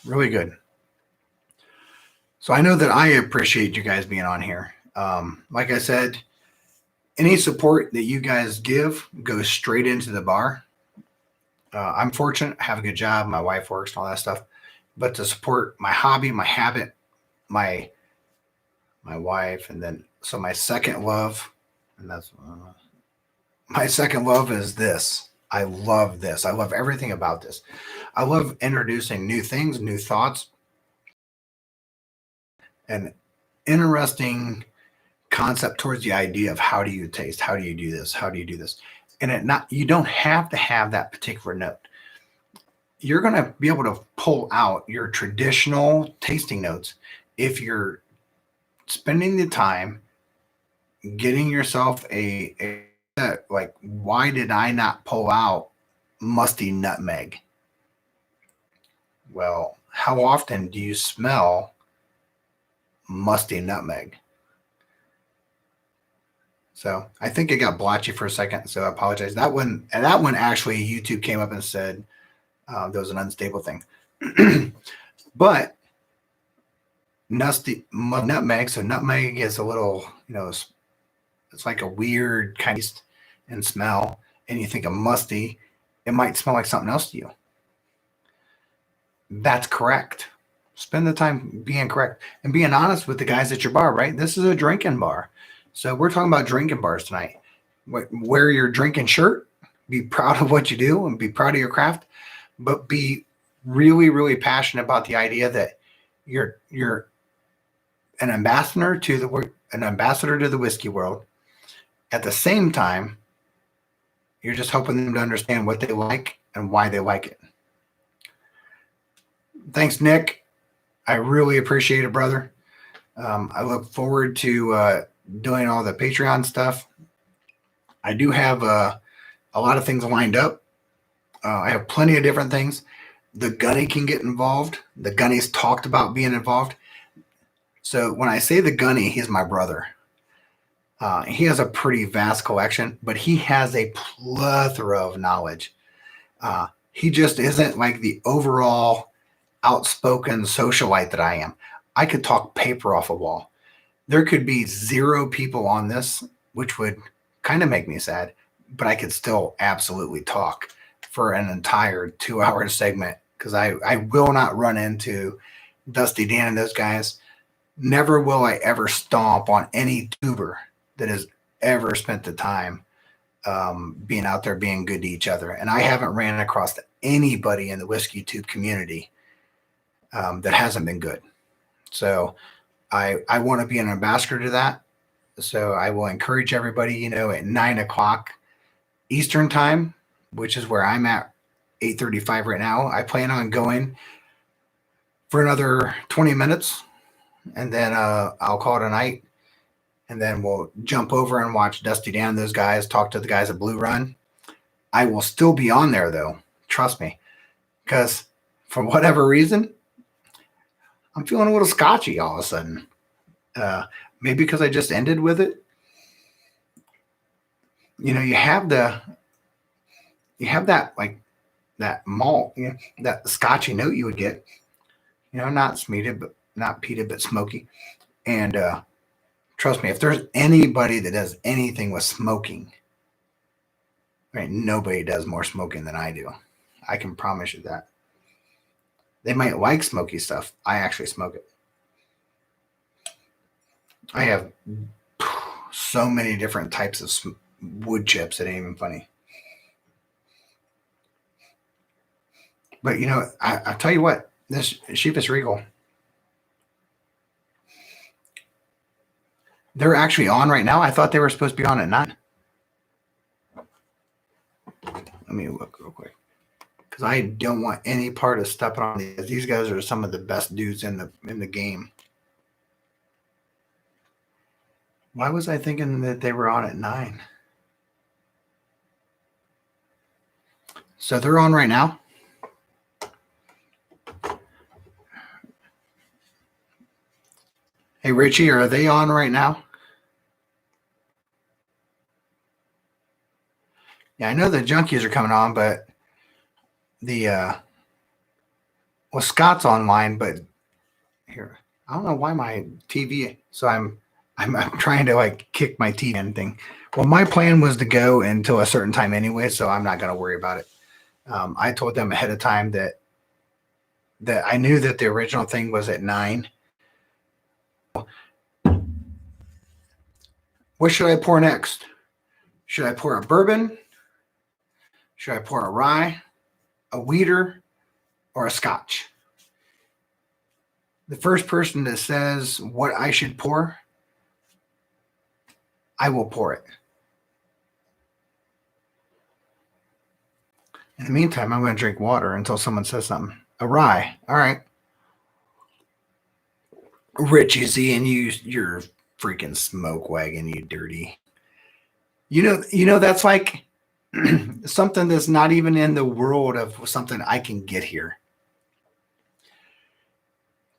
Really good. So I know that I appreciate you guys being on here. Like I said, any support that you guys give goes straight into the bar. I'm fortunate, I have a good job. My wife works and all that stuff. But to support my hobby, my habit, my wife, and then so my second love, and that's my second love is this. I love this. I love everything about this. I love introducing new things, new thoughts, and interesting concept towards the idea of how do you taste, how do you do this, how do you do this, and you don't have to have that particular note. You're going to be able to pull out your traditional tasting notes if you're spending the time getting yourself a like, why did I not pull out musty nutmeg? Well, how often do you smell musty nutmeg? So I think it got blotchy for a second, so I apologize. That one actually, YouTube came up and said there was an unstable thing. But nutmeg, so nutmeg is a little, it's like a weird kind of taste and smell, and you think of musty, it might smell like something else to you. That's correct. Spend the time being correct and being honest with the guys at your bar, right? This is a drinking bar. So we're talking about drinking bars tonight. Wear your drinking shirt, be proud of what you do and be proud of your craft, but be really, really passionate about the idea that you're an ambassador to the whiskey world. At the same time, you're just helping them to understand what they like and why they like it. Thanks, Nick. I really appreciate it, brother. I look forward to doing all the Patreon stuff. I do have a lot of things lined up. I have plenty of different things. The Gunny can get involved. The Gunny's talked about being involved. So when I say the Gunny, he's my brother. He has a pretty vast collection, but he has a plethora of knowledge. He just isn't like the overall outspoken socialite that I am. I could talk paper off a wall. There could be 0 people on this, which would kind of make me sad, but I could still absolutely talk for an entire 2-hour segment because I will not run into Dusty Dan and those guys. Never will I ever stomp on any tuber that has ever spent the time being out there being good to each other. And I haven't ran across anybody in the whiskey tube community that hasn't been good. So I want to be an ambassador to that. So I will encourage everybody, at 9:00 Eastern time, which is where I'm at, 8:35 right now. I plan on going for another 20 minutes, and then I'll call it a night. And then we'll jump over and watch Dusty Dan, those guys, talk to the guys at Blue Run. I will still be on there, though. Trust me. Because for whatever reason, I'm feeling a little scotchy all of a sudden. Maybe because I just ended with it. You have that like that malt, that scotchy note you would get. Not peated, but smoky. And trust me, if there's anybody that does anything with smoking, right? Nobody does more smoking than I do. I can promise you that. They might like smoky stuff. I actually smoke it. I have so many different types of wood chips. It ain't even funny. But I tell you what, this Sheepus Regal, they're actually on right now. I thought they were supposed to be on at 9. Let me look real quick, because I don't want any part of stepping on these. These guys are some of the best dudes in the game. Why was I thinking that they were on at 9? So they're on right now. Hey, Richie, are they on right now? Yeah, I know the junkies are coming on, but Scott's online, but here, I don't know why my TV. So I'm trying to kick my TV in thing. Well, my plan was to go until a certain time anyway, so I'm not going to worry about it. I told them ahead of time that I knew that the original thing was at 9. What should I pour next? Should I pour a bourbon? Should I pour a rye, a wheater, or a scotch? The first person that says what I should pour, I will pour it. In the meantime, I'm going to drink water until someone says something. A rye. All right. Richie Z, and you're freaking smoke wagon, you dirty. You know that's like something that's not even in the world of something I can get here.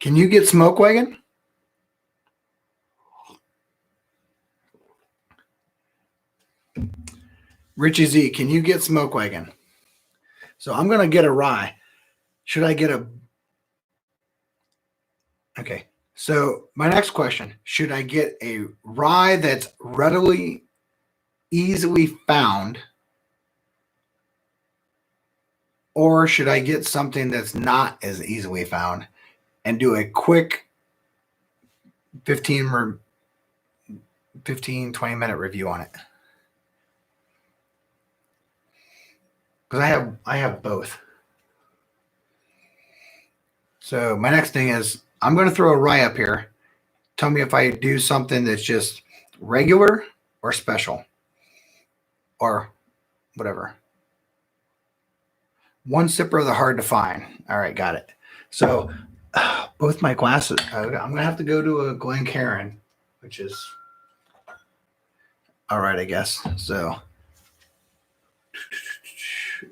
Can you get smoke wagon? Richie Z, can you get smoke wagon? So I'm going to get a rye. Should I get a... Okay. So my next question, should I get a rye that's readily, easily found, or should I get something that's not as easily found and do a quick 15, 20 minute review on it? Because I have both. So my next thing is I'm going to throw a rye up here. Tell me if I do something that's just regular or special or whatever. One sipper of the hard to find. All right, got it. So both my glasses, I'm going to have to go to a Glencairn, which is all right, I guess. So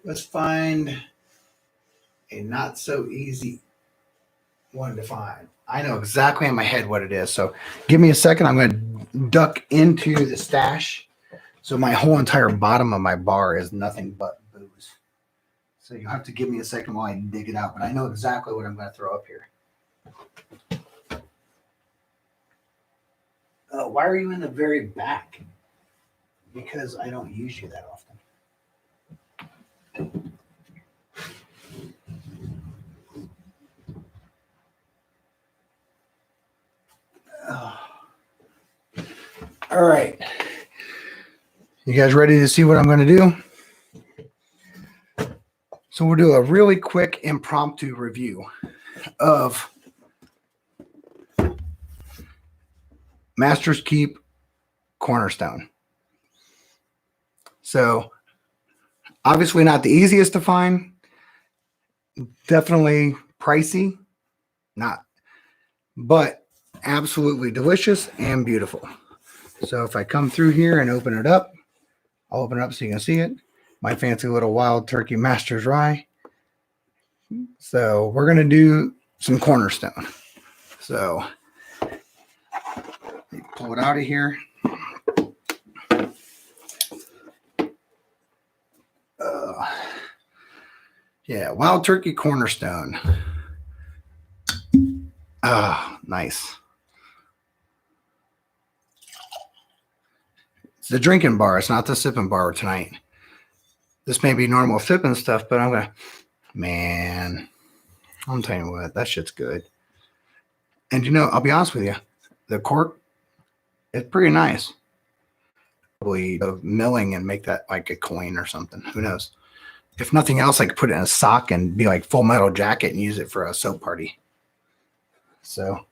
let's find a not so easy one to find. I know exactly in my head what it is. So give me a second. I'm going to duck into the stash. So my whole entire bottom of my bar is nothing but booze. So you'll have to give me a second while I dig it out. But I know exactly what I'm going to throw up here. Why are you in the very back? Because I don't use you that often. All right. You guys ready to see what I'm going to do? So we'll do a really quick impromptu review of Master's Keep Cornerstone. So obviously not the easiest to find. Definitely pricey. Not. But absolutely delicious and beautiful. So if I come through here and open it up, I'll open it up so you can see it. My fancy little Wild Turkey Master's Rye. So we're going to do some Cornerstone. So let me pull it out of here. Yeah, Wild Turkey Cornerstone. Nice. It's the drinking bar. It's not the sipping bar tonight. This may be normal sipping stuff, but I'm gonna, man, I'm telling you what, that shit's good. And you know, I'll be honest with you, the cork, it's pretty nice. Probably milling and make that like a coin or something. Who knows? If nothing else, I could put it in a sock and be like Full Metal Jacket and use it for a soap party. So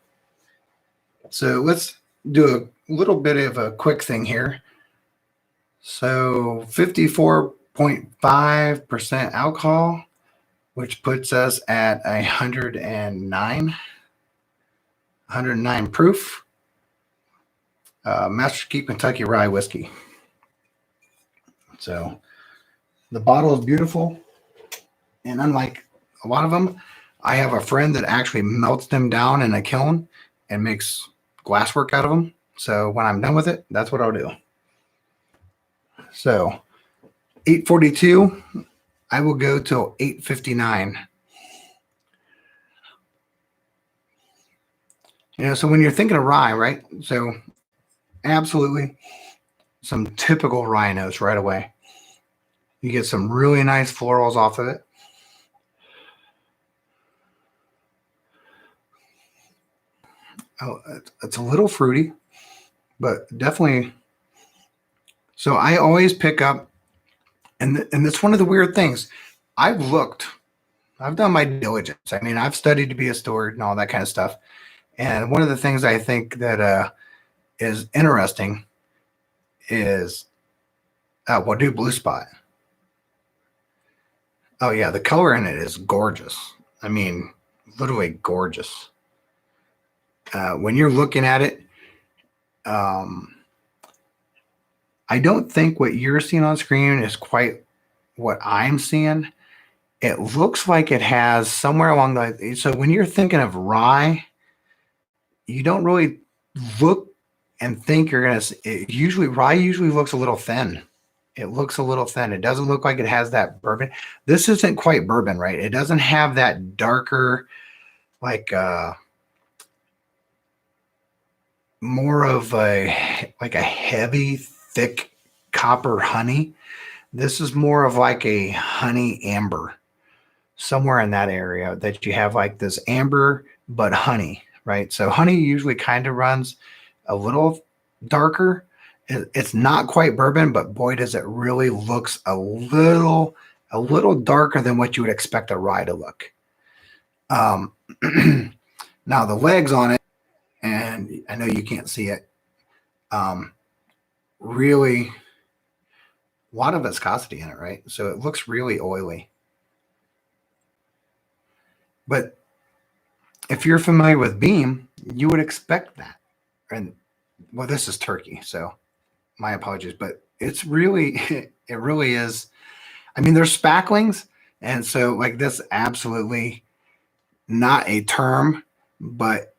let's do a little bit of a quick thing here. So 54.5% alcohol, which puts us at 109 proof. Master's Keep Kentucky Rye Whiskey. So the bottle is beautiful. And unlike a lot of them, I have a friend that actually melts them down in a kiln and makes glasswork out of them. So when I'm done with it, that's what I'll do. So 842, I will go till 859. You know, so when you're thinking of rye, right? So absolutely some typical rye notes right away. You get some really nice florals off of it. Oh, it's a little fruity, but definitely. So I always pick up And that's one of the weird things. I've looked, I've done my diligence. I mean, I've studied to be a steward and all that kind of stuff. And one of the things I think that is interesting is we'll do Blue Spot. Oh yeah, the color in it is gorgeous. I mean, literally gorgeous. When you're looking at it, um, I don't think what you're seeing on screen is quite what I'm seeing. It looks like it has somewhere along the. So when you're thinking of rye, you don't really look and think you're gonna. Usually, rye usually looks a little thin. It looks a little thin. It doesn't look like it has that bourbon. This isn't quite bourbon, right? It doesn't have that darker, like more of a like a heavy, thick copper honey. This is more of like a honey amber, somewhere in that area that you have like this amber but honey, right? So honey usually kind of runs a little darker. It's not quite bourbon, but boy, does it really looks a little darker than what you would expect a rye to look. Um, now the legs on it, and I know you can't see it, really a lot of viscosity in it, right? So it looks really oily. But if you're familiar with Beam, you would expect that. And well, this is turkey, so my apologies, but it's really, it really is. I mean, there's spacklings, and so like this absolutely not a term, but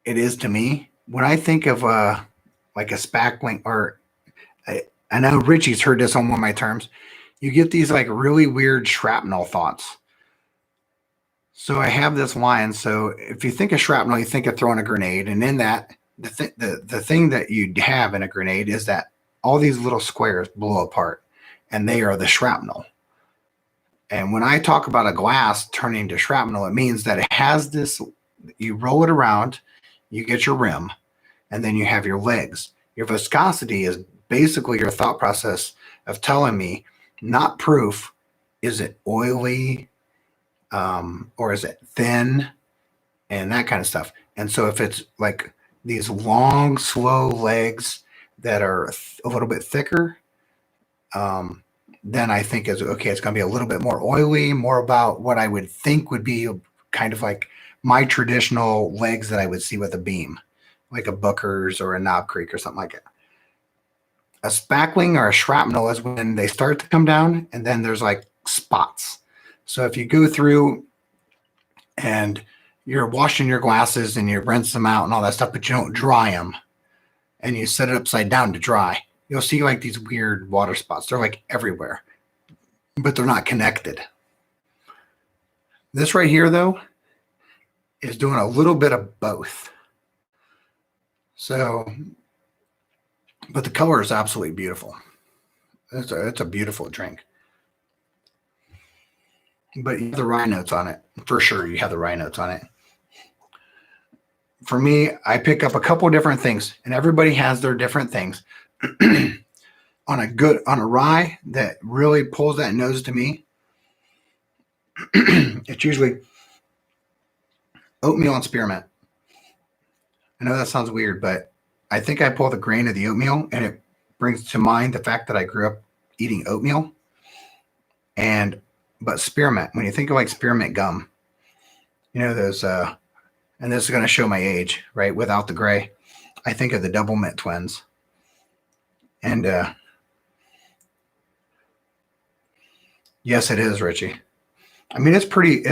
it is to me. When I think of like a spackling, or I know Richie's heard this on one of my terms, you get these like really weird shrapnel thoughts. So I have this line. So if you think of shrapnel, you think of throwing a grenade, and in that, the thing that you have in a grenade is that all these little squares blow apart, and they are the shrapnel. And when I talk about a glass turning to shrapnel, it means that it has this. You roll it around, you get your rim, and then you have your legs. Your viscosity is basically your thought process of telling me, not proof, is it oily, or is it thin, and that kind of stuff. And so if it's like these long, slow legs that are a little bit thicker, then I think is okay. It's going to be a little bit more oily, more about what I would think would be kind of like my traditional legs that I would see with a Beam, like a Booker's or a Knob Creek or something like that. A spackling or a shrapnel is when they start to come down, and then there's like spots. So if you go through and you're washing your glasses and you rinse them out and all that stuff, but you don't dry them, and you set it upside down to dry, you'll see like these weird water spots. They're like everywhere, but they're not connected. This right here, though, is doing a little bit of both. So, but the color is absolutely beautiful. It's a beautiful drink. But you have the rye notes on it. For sure, you have the rye notes on it. For me, I pick up a couple different things, and everybody has their different things. On a rye that really pulls that nose to me, it's usually oatmeal and spearmint. I know that sounds weird, but I think I pull the grain of the oatmeal, and it brings to mind the fact that I grew up eating oatmeal. But spearmint, when you think of like spearmint gum, you know those, and this is going to show my age, right? Without the gray, I think of the Double Mint twins, and yes, it is, Richie. I mean, it's pretty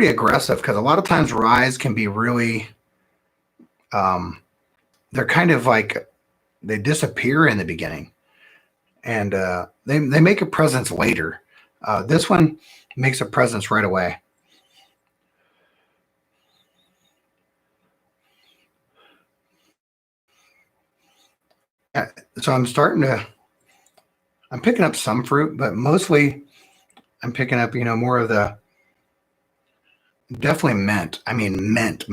aggressive, because a lot of times ryes can be really, they're kind of like they disappear in the beginning, and they make a presence later. This one makes a presence right away. So I'm picking up some fruit, but mostly I'm picking up, more of the definitely mint. I mean, mint.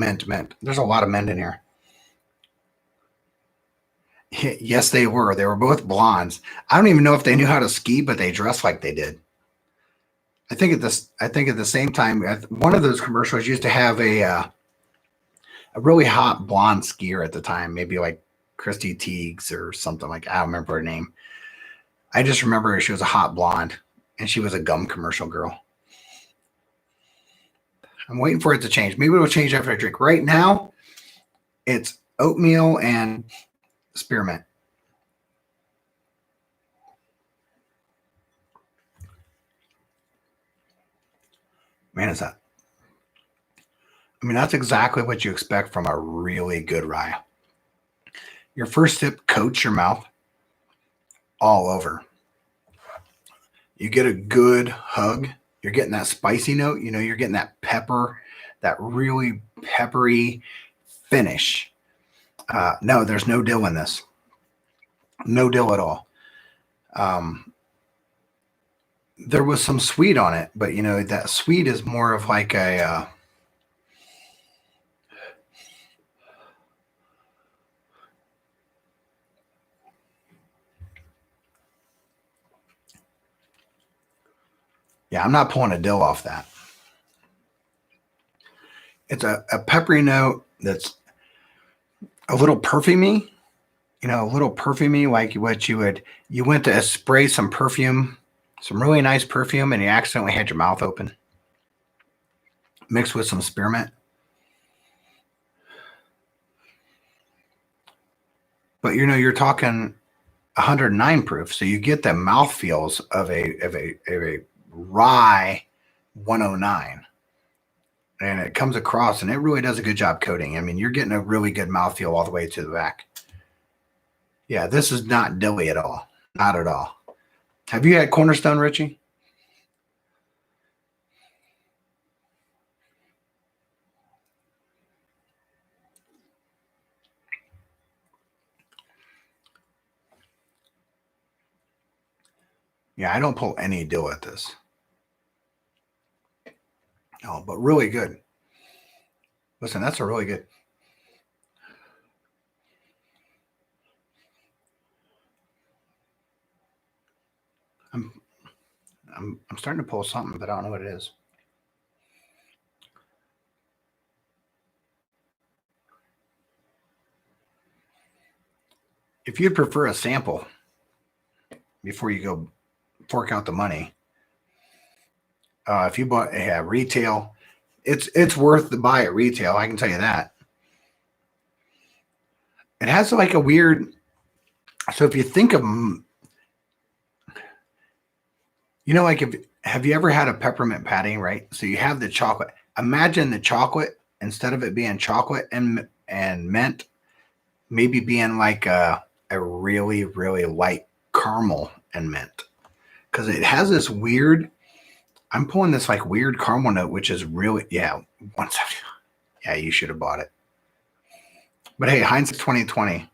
There's a lot of mint in here. Yes, they were. They were both blondes. I don't even know if they knew how to ski, but they dressed like they did. I think at the same time, one of those commercials used to have a really hot blonde skier at the time, maybe like Christy Teigs or something like. I don't remember her name. I just remember she was a hot blonde, and she was a gum commercial girl. I'm waiting for it to change. Maybe it'll change after I drink. Right now, it's oatmeal and spearmint. Man, is that? I mean, that's exactly what you expect from a really good rye. Your first sip coats your mouth all over. You get a good hug. You're getting that spicy note. You know, you're getting that pepper, that really peppery finish. No, there's no dill in this. No dill at all. Um, there was some sweet on it, but you know that sweet is more of like a yeah. I'm not pulling a dill off that. It's a peppery note that's a little perfumey. You know, a little perfumey, like what you went to spray some perfume, some really nice perfume, and you accidentally had your mouth open, mixed with some spearmint. But you know, you're talking 109 proof, so you get the mouth feels of a rye 109, and it comes across, and it really does a good job coating. I mean, you're getting a really good mouthfeel all the way to the back. Yeah, this is not dilly at all, not at all. Have you had Cornerstone, Richie? Yeah, I don't pull any dill at this. Oh, but really good. Listen, that's a really good. I'm I'm starting to pull something, but I don't know what it is. If you'd prefer a sample before you go fork out the money, if you bought retail, it's worth to buy at retail. I can tell you that. It has like a weird. So if you think of, you know, like if have you ever had a peppermint patty, right? So you have the chocolate. Imagine the chocolate instead of it being chocolate and mint, maybe being like a really really light caramel and mint because it has this weird. I'm pulling this like weird caramel note, which is really 170. Yeah, you should have bought it. But hey, hindsight 2020.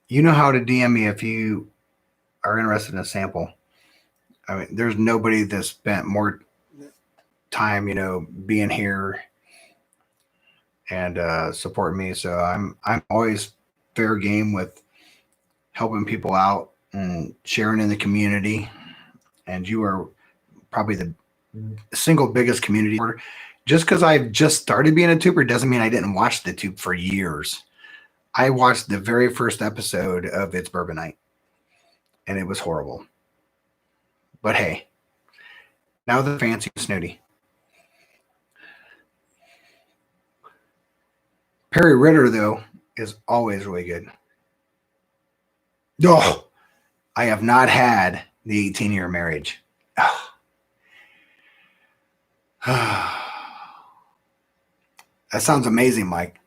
You know how to DM me if you are interested in a sample. I mean, there's nobody that spent more time, you know, being here and supporting me. So I'm always fair game with helping people out and sharing in the community. And you are probably the single biggest community. Just because I've just started being a tuber doesn't mean I didn't watch the tube for years. I watched the very first episode of It's Bourbon Night, and it was horrible. But hey, now the fancy snooty. Perry Ritter, though, is always really good. Oh, I have not had the 18-year marriage. Oh. That sounds amazing, Mike.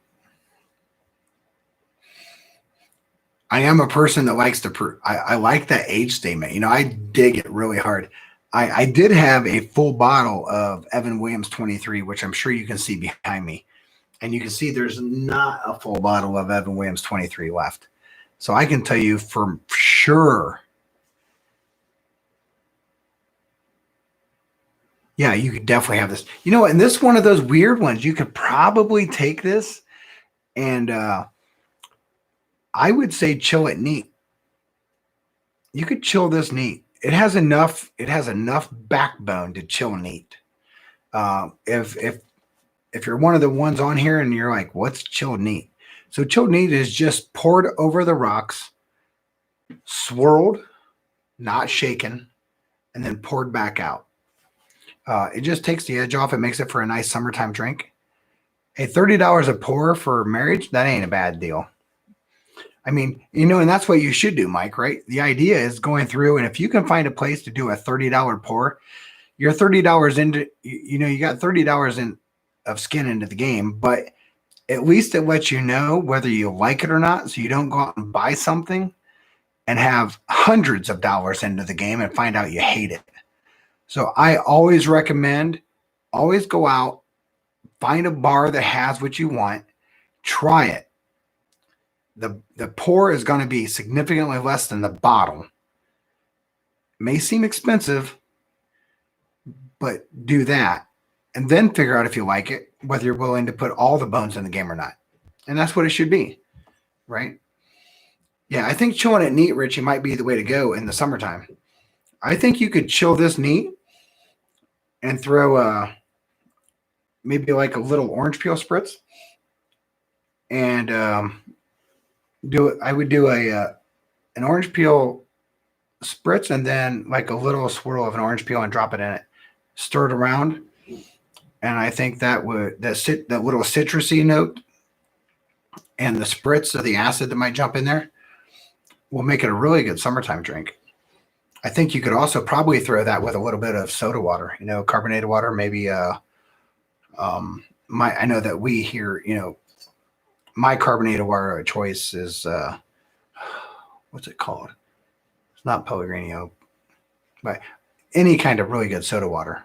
I am a person that likes to. I like that age statement. You know, I dig it really hard. I did have a full bottle of Evan Williams 23, which I'm sure you can see behind me, and you can see there's not a full bottle of Evan Williams 23 left. So I can tell you for sure. Yeah, you could definitely have this. You know, and this one of those weird ones. You could probably take this and I would say chill it neat. You could chill this neat. It has enough. It has enough backbone to chill neat. If you're one of the ones on here and you're like, what's chilled neat? So chilled neat is just poured over the rocks, swirled, not shaken, and then poured back out. It just takes the edge off. It makes it for a nice summertime drink. Hey, $30 a pour for marriage, that ain't a bad deal. I mean, and that's what you should do, Mike, right? The idea is going through, and if you can find a place to do a $30 pour, you're $30 into, you got $30 in of skin into the game, but at least it lets you know whether you like it or not, so you don't go out and buy something and have hundreds of dollars into the game and find out you hate it. So I always recommend, always go out, find a bar that has what you want, try it. The pour is going to be significantly less than the bottle. May seem expensive, but do that. And then figure out if you like it, whether you're willing to put all the bones in the game or not. And that's what it should be, right? Yeah, I think chilling it neat, Richie, might be the way to go in the summertime. I think you could chill this neat and throw maybe like a little orange peel spritz and do it. I would do an orange peel spritz and then like a little swirl of an orange peel and drop it in it. Stir it around, and I think that little citrusy note and the spritz of the acid that might jump in there will make it a really good summertime drink. I think you could also probably throw that with a little bit of soda water, carbonated water, maybe. I know that we here, my carbonated water of choice is what's it called? It's not Pellegrino, but any kind of really good soda water.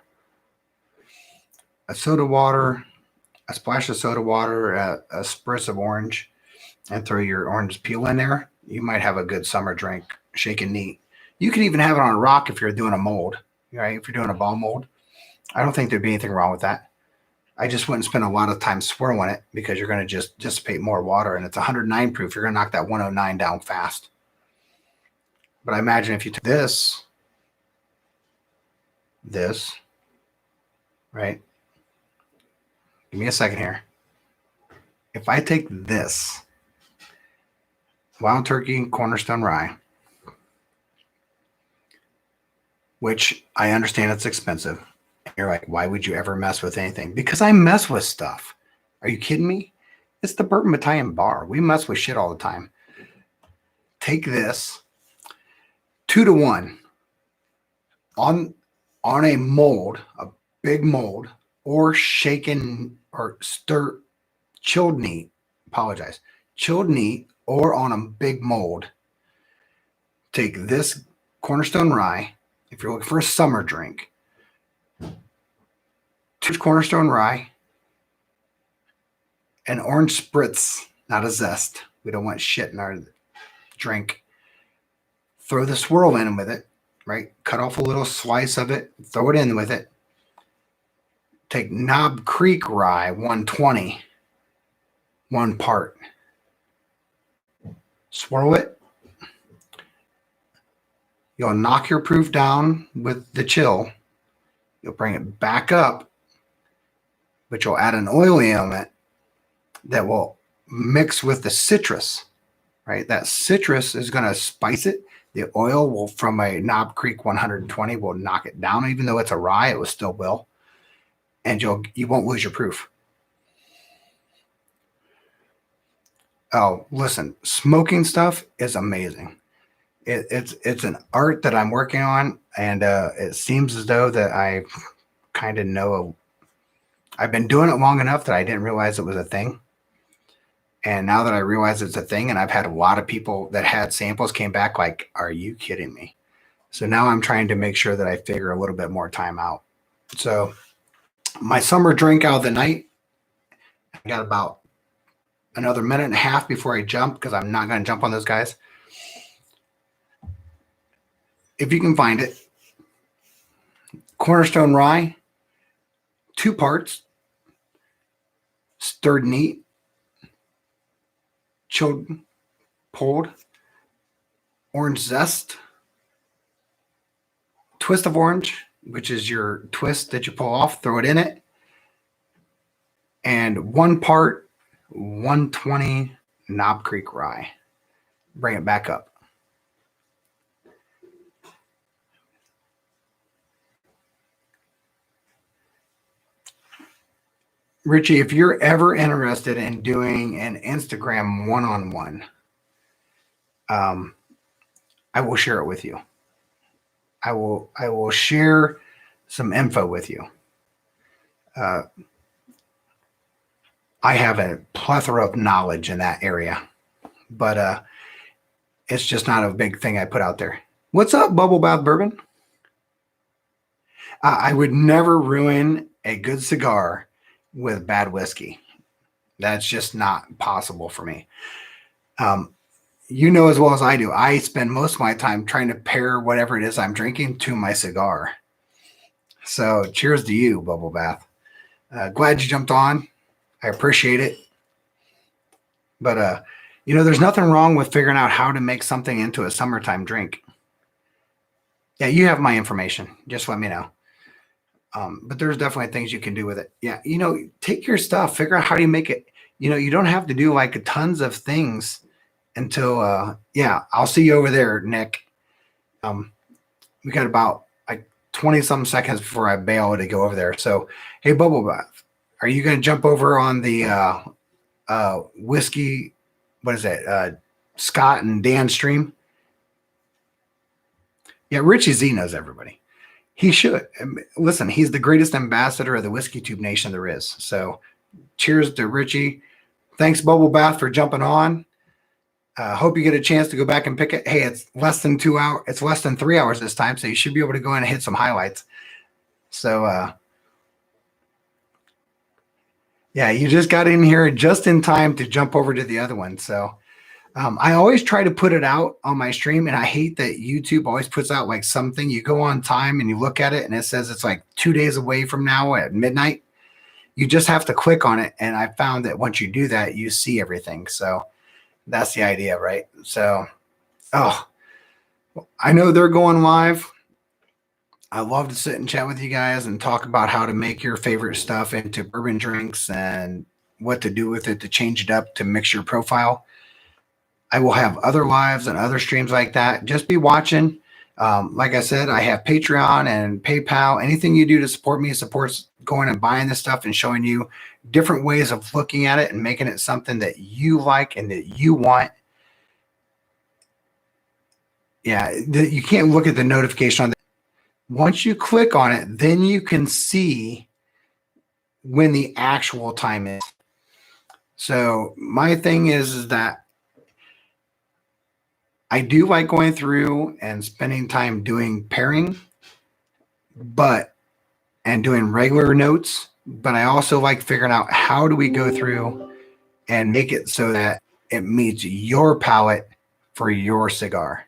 A soda water, a splash of soda water, a spritz of orange, and throw your orange peel in there. You might have a good summer drink, shaken neat. You could even have it on a rock if you're doing a mold, right? If you're doing a ball mold. I don't think there'd be anything wrong with that. I just wouldn't spend a lot of time swirling it because you're going to just dissipate more water, and it's 109 proof. You're going to knock that 109 down fast. But I imagine if you took this, right? Give me a second here. If I take this Wild Turkey Cornerstone Rye, which I understand it's expensive. You're like, why would you ever mess with anything? Because I mess with stuff. Are you kidding me? It's the Bourbon Battalion Bar. We mess with shit all the time. Take this 2-to-1 on a mold, a big mold, or shaken or stir, chilled neat. Chilled neat or on a big mold. Take this Cornerstone Rye. If you're looking for a summer drink, 2 Cornerstone Rye, an orange spritz, not a zest. We don't want shit in our drink. Throw the swirl in with it, right? Cut off a little slice of it, throw it in with it. Take Knob Creek Rye 120, 1 part. Swirl it. You'll knock your proof down with the chill. You'll bring it back up, but you'll add an oily element that will mix with the citrus, right? That citrus is going to spice it. The oil will, from a Knob Creek 120, will knock it down. Even though it's a rye, it will still will. And you won't lose your proof. Oh, listen, smoking stuff is amazing. It's an art that I'm working on, and it seems as though that I kind of know. I've been doing it long enough that I didn't realize it was a thing. And now that I realize it's a thing, and I've had a lot of people that had samples came back like, are you kidding me? So now I'm trying to make sure that I figure a little bit more time out. So my summer drink out of the night, I got about another minute and a half before I jump, because I'm not going to jump on those guys. If you can find it, Cornerstone Rye, 2 parts, stirred neat, chilled pulled, orange zest, twist of orange, which is your twist that you pull off, throw it in it, and 1 part 120 Knob Creek Rye. Bring it back up. Richie, if you're ever interested in doing an Instagram one-on-one, I will share it with you. I will share some info with you. I have a plethora of knowledge in that area, but it's just not a big thing I put out there. What's up, Bubble Bath Bourbon? I would never ruin a good cigar with bad whiskey. That's just not possible for me. You know as well as I do, I spend most of my time trying to pair whatever it is I'm drinking to my cigar. So cheers to you, Bubble Bath. Glad you jumped on. I appreciate it. But, there's nothing wrong with figuring out how to make something into a summertime drink. Yeah, you have my information. Just let me know. But there's definitely things you can do with it. Yeah, take your stuff, figure out how do you make it. You don't have to do like tons of things until, I'll see you over there, Nick. We got about like 20 some seconds before I bail to go over there. So, hey, Bubble Bath, are you going to jump over on the whiskey? What is that? Scott and Dan stream? Yeah, Richie Z knows everybody. He should. Listen, he's the greatest ambassador of the Whiskey Tube Nation there is. So cheers to Richie. Thanks, Bubble Bath, for jumping on. Hope you get a chance to go back and pick it. Hey, it's less than 2 hours. It's less than 3 hours this time, so you should be able to go in and hit some highlights. So, you just got in here just in time to jump over to the other one. So I always try to put it out on my stream, and I hate that YouTube always puts out like something. You go on time and you look at it, and it says it's like 2 days away from now at midnight. You just have to click on it, and I found that once you do that, you see everything. So that's the idea, right? So, I know they're going live. I love to sit and chat with you guys and talk about how to make your favorite stuff into bourbon drinks and what to do with it to change it up to mix your profile. I will have other lives and other streams like that. Just be watching. Like I said, I have Patreon and PayPal. Anything you do to support me supports going and buying this stuff and showing you different ways of looking at it and making it something that you like and that you want. Yeah, you can't look at the notification on that. Once you click on it, then you can see when the actual time is. So my thing is that I do like going through and spending time doing pairing, and doing regular notes, but I also like figuring out how do we go through and make it so that it meets your palate for your cigar,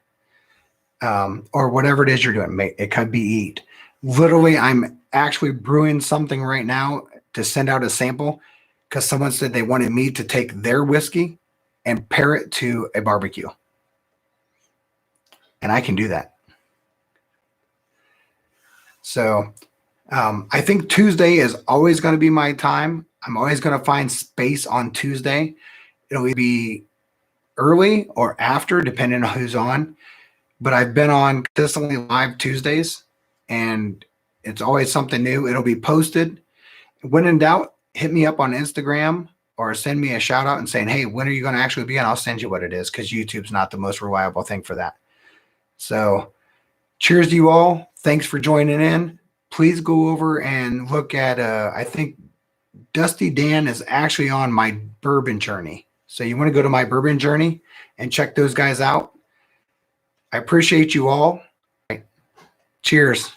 or whatever it is you're doing. It could be eat. Literally, I'm actually brewing something right now to send out a sample because someone said they wanted me to take their whiskey and pair it to a barbecue. And I can do that. So I think Tuesday is always going to be my time. I'm always going to find space on Tuesday. It'll either be early or after, depending on who's on. But I've been on consistently live Tuesdays, and it's always something new. It'll be posted. When in doubt, hit me up on Instagram or send me a shout out and saying, hey, when are you going to actually be on? I'll send you what it is because YouTube's not the most reliable thing for that. So cheers to you all. Thanks for joining in. Please go over and look at, I think Dusty Dan is actually on My Bourbon Journey. So you want to go to My Bourbon Journey and check those guys out. I appreciate you all. Cheers.